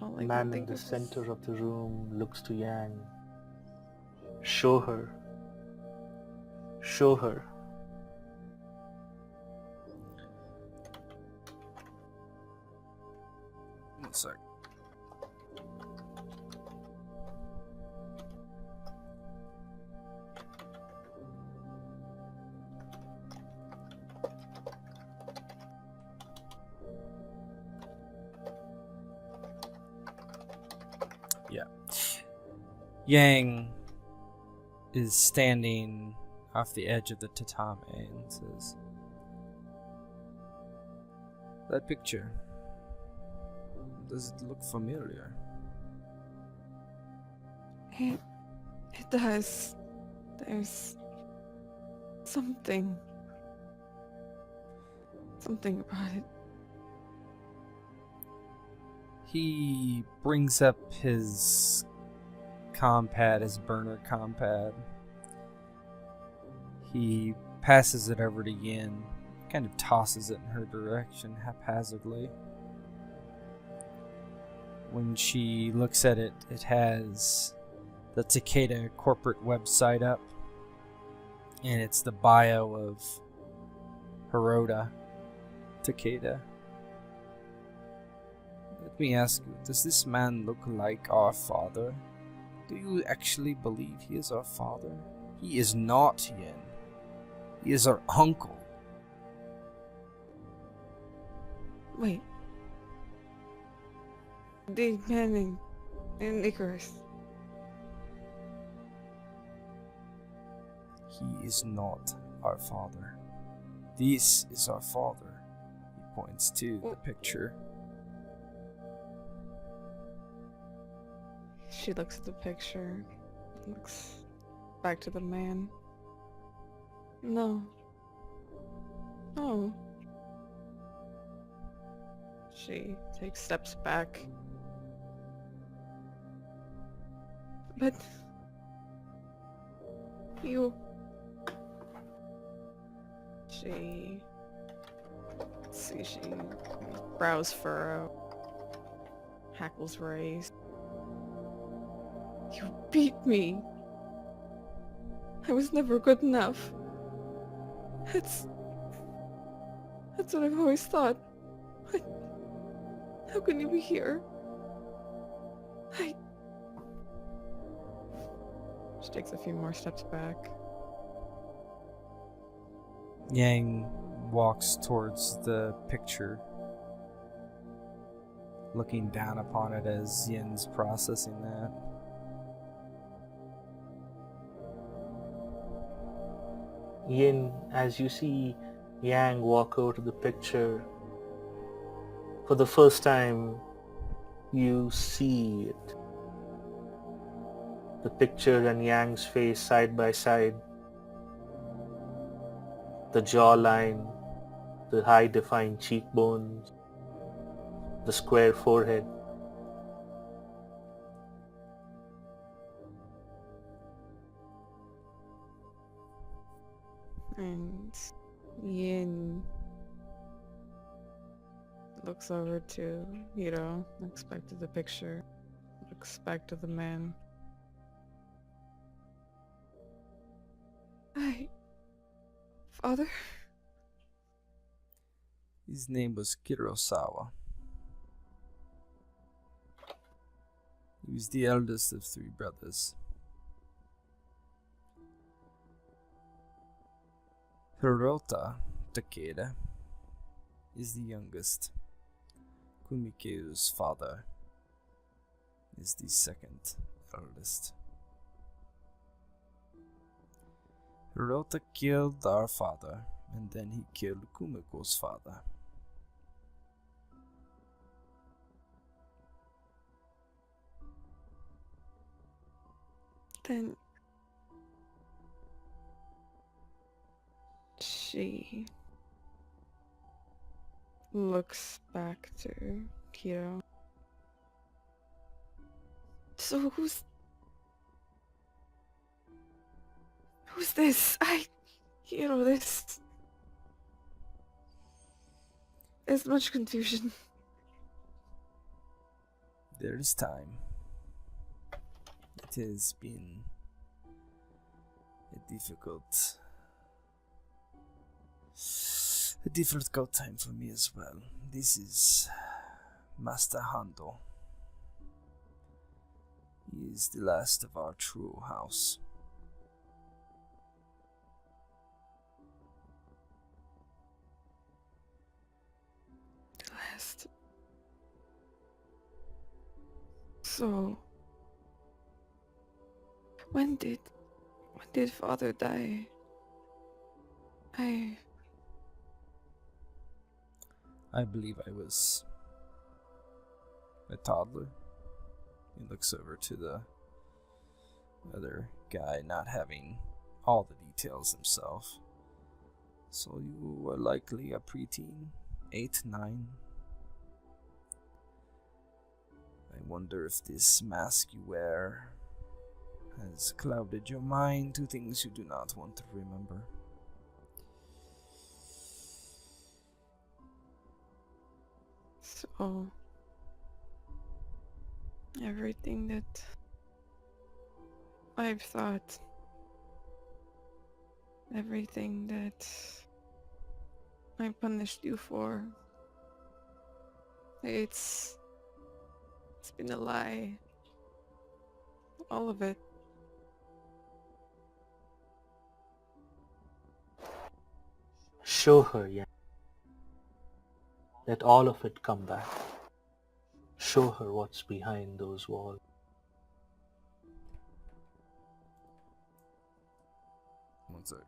all The I can man in think the of is center of the room looks to Yang. Show her. Show her. One sec. Yeah. Yang is standing off the edge of the tatame and says, "That picture, does it look familiar?" it does. There's something about it. He brings up his compad, his burner compad. He passes it over to Yin, kind of tosses it in her direction haphazardly. When she looks at it, it has the Takeda corporate website up, and it's the bio of Hiroda Takeda. Let me ask you, does this man look like our father? Do you actually believe he is our father? He is not, Yin. He is our uncle. Wait. The man in Icarus. He is not our father. This is our father. He points to the picture. She looks at the picture. Looks back to the man. No. No. She takes steps back. But you... She brows furrow, hackles raised. You beat me. I was never good enough. That's what I've always thought. How can you be here? She takes a few more steps back. Yang walks towards the picture, looking down upon it as Yin's processing that. Yin, as you see Yang walk over to the picture, for the first time you see it. The picture and Yang's face side by side. The jawline, the high defined cheekbones, the square forehead. And Yin looks over to Hiro, looks back to the picture, looks back to the man. Father? His name was Kurosawa. He He's the eldest of 3 brothers. Hirota Takeda is the youngest. Kumikeu's father is the second eldest. Hirota killed our father, and then he killed Kumiko's father. Then she looks back to Kiro. So who's this? Kiro, there's much confusion. There is time. It has been a difficult time for me as well. This is Master Hando. He is the last of our true house. Last. So when did father die? I believe I was a toddler. He looks over to the other guy, not having all the details himself. So you were likely a preteen, 8, 9. I wonder if this mask you wear has clouded your mind to things you do not want to remember. So everything that I've thought, everything that I punished you for, it's been a lie. All of it. Show her, Yang. Let all of it come back. Show her what's behind those walls. One sec.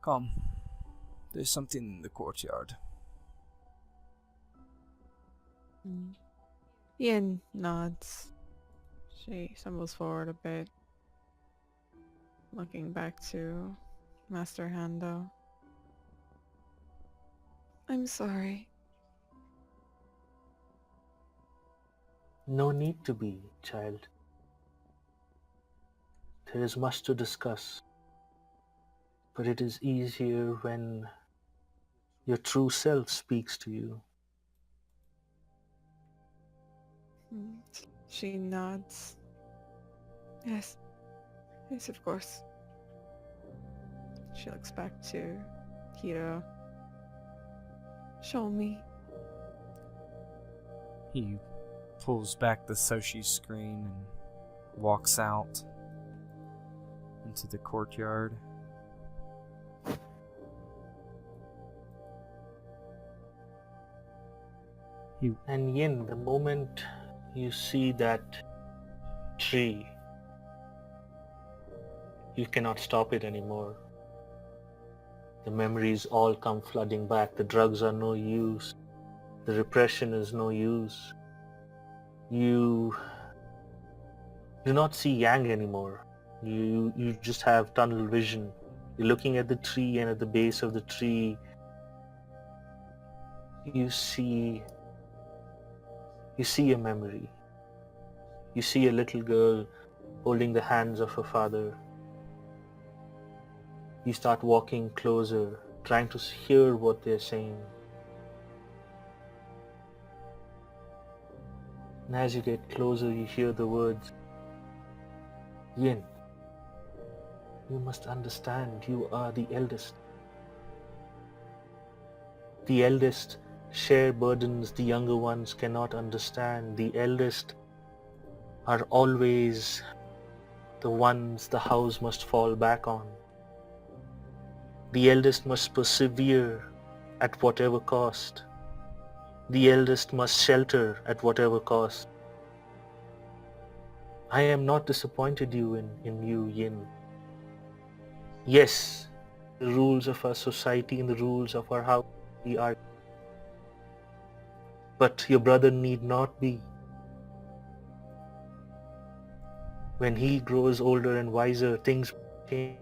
Come. There's something in the courtyard. Ian nods. She stumbles forward a bit, looking back to Master Hando. I'm sorry. No need to be, child. There is much to discuss, but it is easier when your true self speaks to you. She nods. Yes. Yes, of course. She looks back to Kiro. Show me. He pulls back the Soshi screen and walks out into the courtyard. And Yin, the moment you see that tree, you cannot stop it anymore. The memories all come flooding back. The drugs are no use. The repression is no use. You do not see Yang anymore. You just have tunnel vision. You're looking at the tree, and at the base of the tree you see a memory. You see a little girl holding the hands of her father. You start walking closer, trying to hear what they're saying. And as you get closer, you hear the words, Yin, You must understand, you are the eldest. The eldest share burdens the younger ones cannot understand. The eldest are always the ones the house must fall back on. The eldest must persevere at whatever cost. The eldest must shelter at whatever cost. I am not disappointed in you, Yin. Yes, the rules of our society and the rules of our house we are, but your brother need not be. When he grows older and wiser, things change.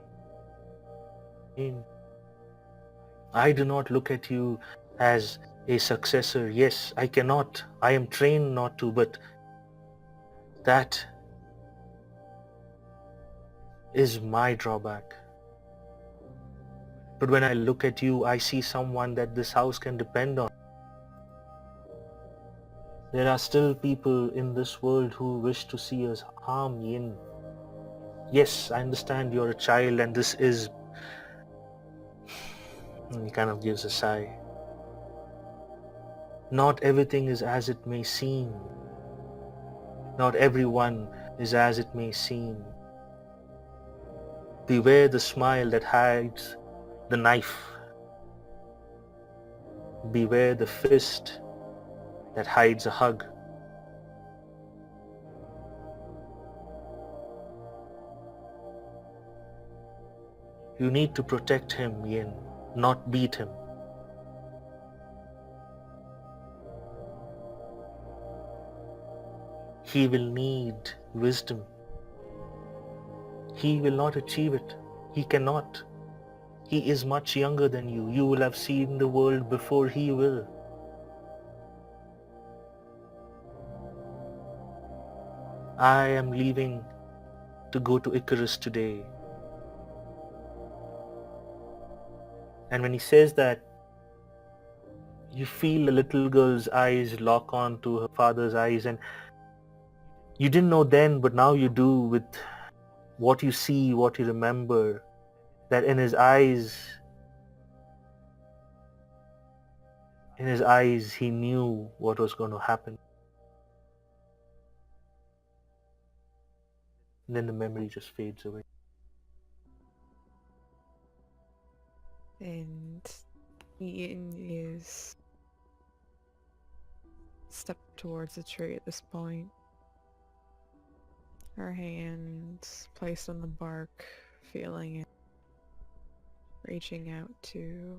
I do not look at you as a successor. Yes, I cannot. I am trained not to, but that is my drawback. But when I look at you, I see someone that this house can depend on. There are still people in this world who wish to see us harm, Yin. Yes, I understand you're a child and this is... He kind of gives a sigh. Not everything is as it may seem. Not everyone is as it may seem. Beware the smile that hides the knife. Beware the fist that hides a hug. You need to protect him, Yin, not beat him. He will need wisdom. He will not achieve it. He cannot. He is much younger than you. You will have seen the world before he will. I am leaving to go to Icarus today. And when he says that, you feel the little girl's eyes lock on to her father's eyes, and you didn't know then, but now you do with what you see, what you remember, that in his eyes, he knew what was going to happen. And then the memory just fades away. And Ian is stepped towards the tree at this point. Her hand placed on the bark, feeling it, reaching out to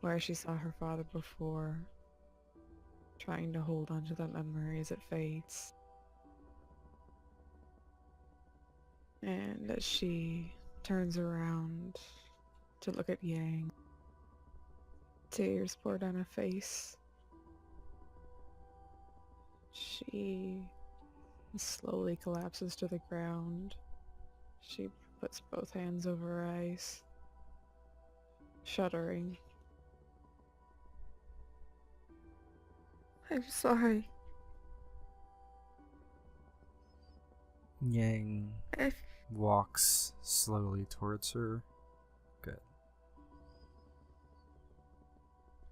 where she saw her father before, trying to hold on to that memory as it fades. And as she turns around to look at Yang, tears pour down her face. She slowly collapses to the ground. She puts both hands over her eyes, shuddering. I'm sorry. Yang I walks slowly towards her. Good.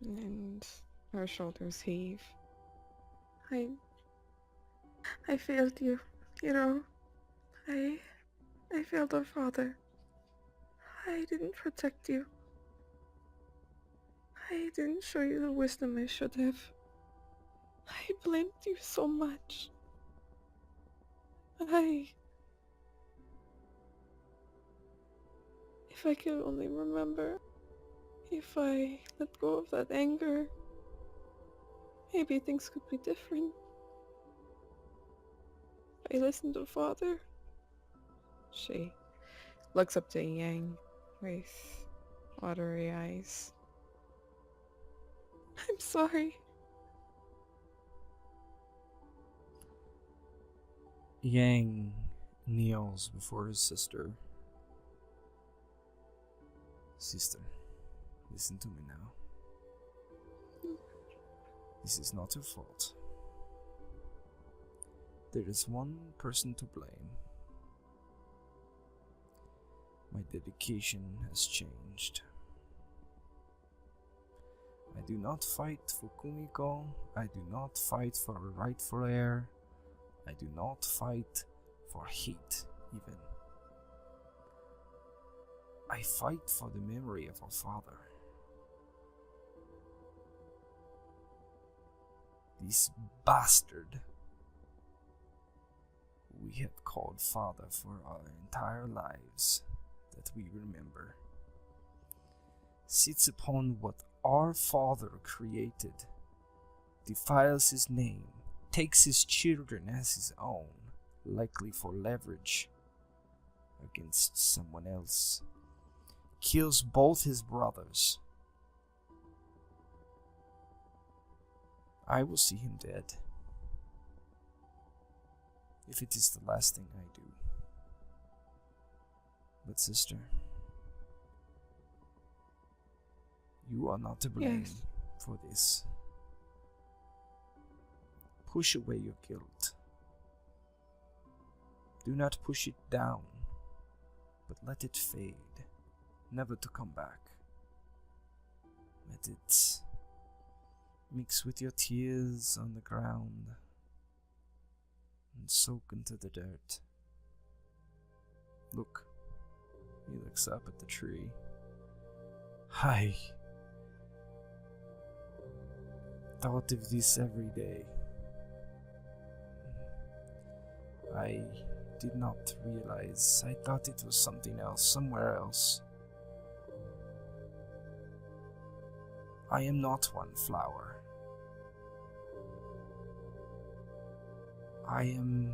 And her shoulders heave. I failed you, you know. I failed our father. I didn't protect you. I didn't show you the wisdom I should have. I blamed you so much. If I could only remember, if I let go of that anger, maybe things could be different. If I listened to father. She looks up to Yang with watery eyes. I'm sorry. Yang kneels before his sister. Sister, listen to me now. This is not your fault. There is one person to blame. My dedication has changed. I do not fight for Kumiko. I do not fight for a rightful heir. I do not fight for hate, even. I fight for the memory of our father. This bastard we have called father for our entire lives, that we remember, sits upon what our father created, defiles his name, takes his children as his own, likely for leverage against someone else, kills both his brothers. I will see him dead, if it is the last thing I do. But sister, you are not to blame for this. Push away your guilt. Do not push it down, but let it fade, never to come back. Let it mix with your tears on the ground and soak into the dirt. Look, he looks up at the tree. I thought of this every day. I did not realize. I thought it was something else, somewhere else. I am not one flower. I am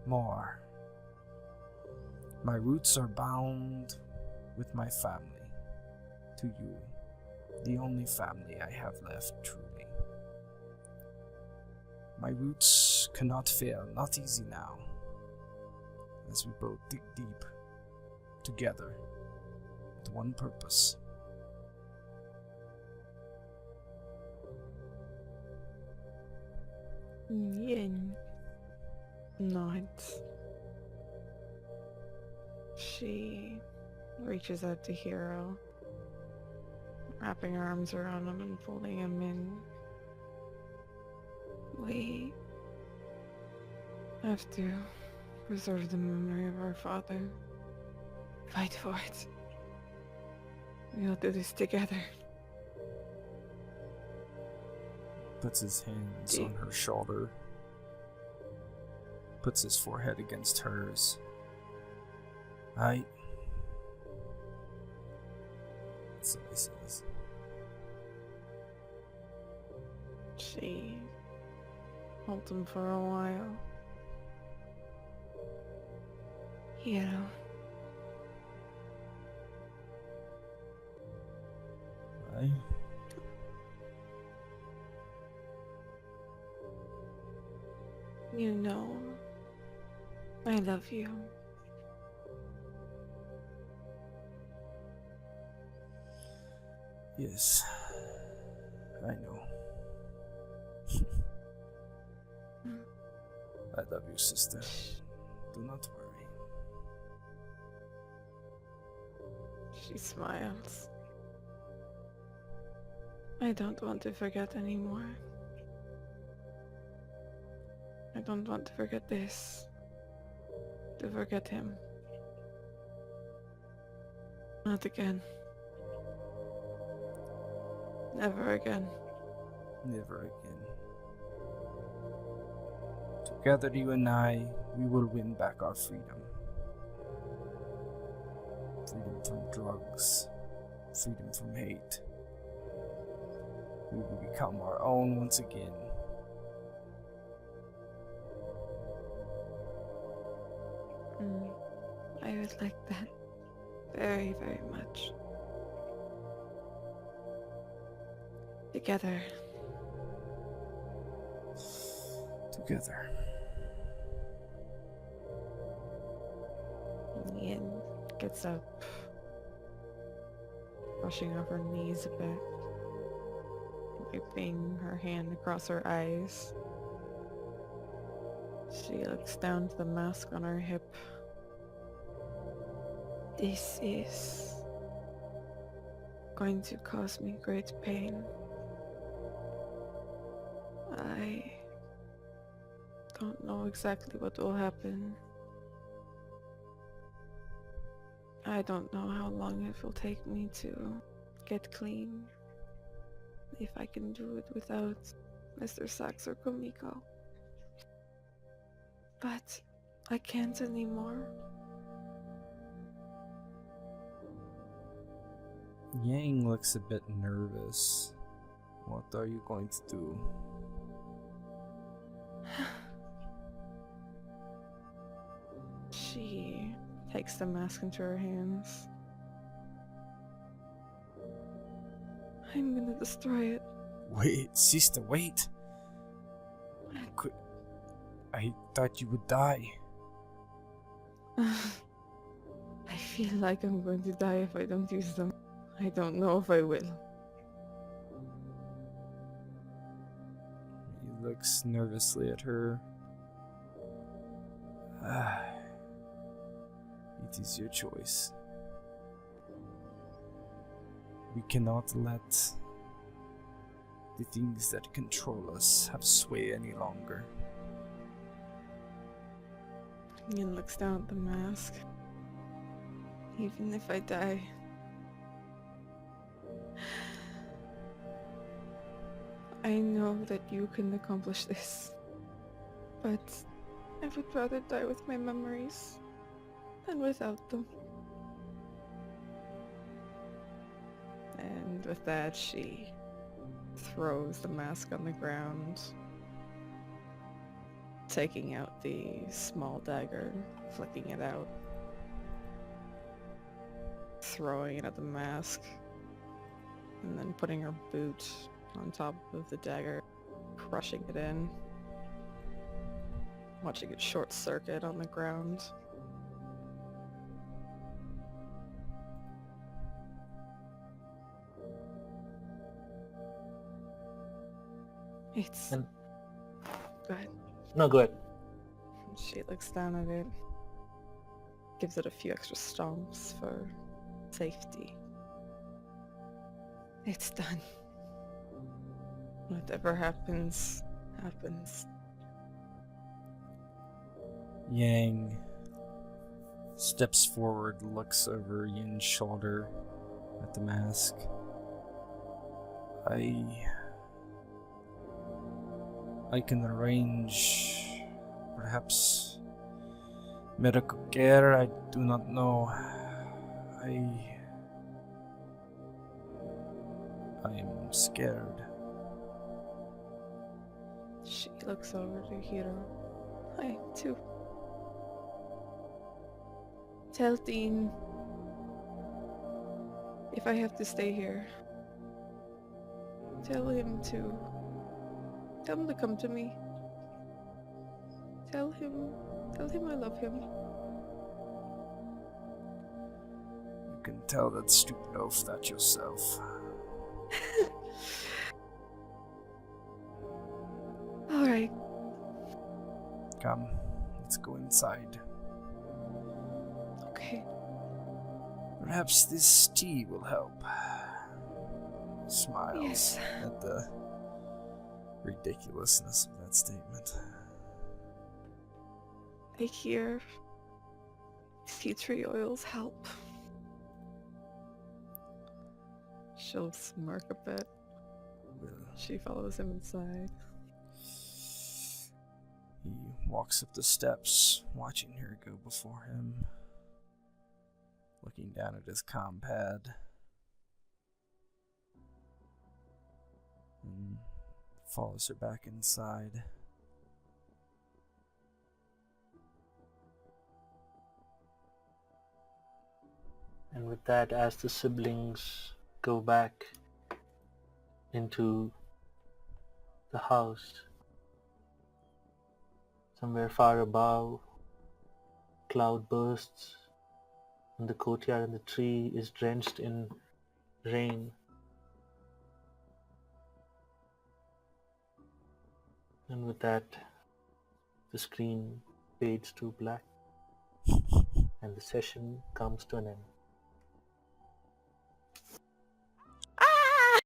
more. My roots are bound with my family. To you, the only family I have left, truly. My roots cannot fail, not easy now, as we both dig deep, together, with one purpose. Yin nods. She reaches out to Hiro, wrapping her arms around him and folding him in. We have to preserve the memory of our father. Fight for it. We'll do this together. Puts his hands on her shoulder, puts his forehead against hers. That's what he says. She holds him for a while. Hiro. Aye. You know, I love you. Yes, I know. I love you, sister. Do not worry. She smiles. I don't want to forget anymore. I don't want to forget this. To forget him. Not again. Never again. Never again. Together, you and I, we will win back our freedom. Freedom from drugs. Freedom from hate. We will become our own once again. I would like that very, very much. Together. Together. Ian gets up, brushing off her knees a bit, wiping her hand across her eyes. She looks down to the mask on her hip. This is going to cause me great pain. I don't know exactly what will happen. I don't know how long it will take me to get clean. If I can do it without Mr. Sachs or Komiko. But I can't anymore. Yang looks a bit nervous. What are you going to do? She takes the mask into her hands. I'm gonna destroy it. Wait, sister, wait. I thought you would die. I feel like I'm going to die if I don't use them. I don't know if I will. He looks nervously at her. It is your choice. We cannot let the things that control us have sway any longer. Yin looks down at the mask. Even if I die, I know that you can accomplish this. But I would rather die with my memories than without them. And with that, she throws the mask on the ground, taking out the small dagger, flicking it out, throwing it at the mask, and then putting her boot on top of the dagger, crushing it in, watching it short circuit on the ground. It's... And- Go ahead. No, go ahead. She looks down at it, gives it a few extra stomps for safety. It's done. Whatever happens, happens. Yang steps forward, looks over Yin's shoulder at the mask. I can arrange perhaps medical care. I do not know. I am scared. She looks over to Hiro. I am too. Tell Dean if I have to stay here. Tell him to come to me. Tell him I love him. You can tell that stupid oaf that yourself. Alright. Come, let's go inside. Okay. Perhaps this tea will help. Smiles Yes. at the ridiculousness of that statement. I hear tea tree oils help. She'll smirk a bit. Well, She follows him inside. he walks up the steps, watching her go before him, looking down at his compad, and follows her back inside. And with that, as the siblings go back into the house, somewhere far above, cloud bursts, and the courtyard and the tree is drenched in rain. And with that, the screen fades to black, and the session comes to an end.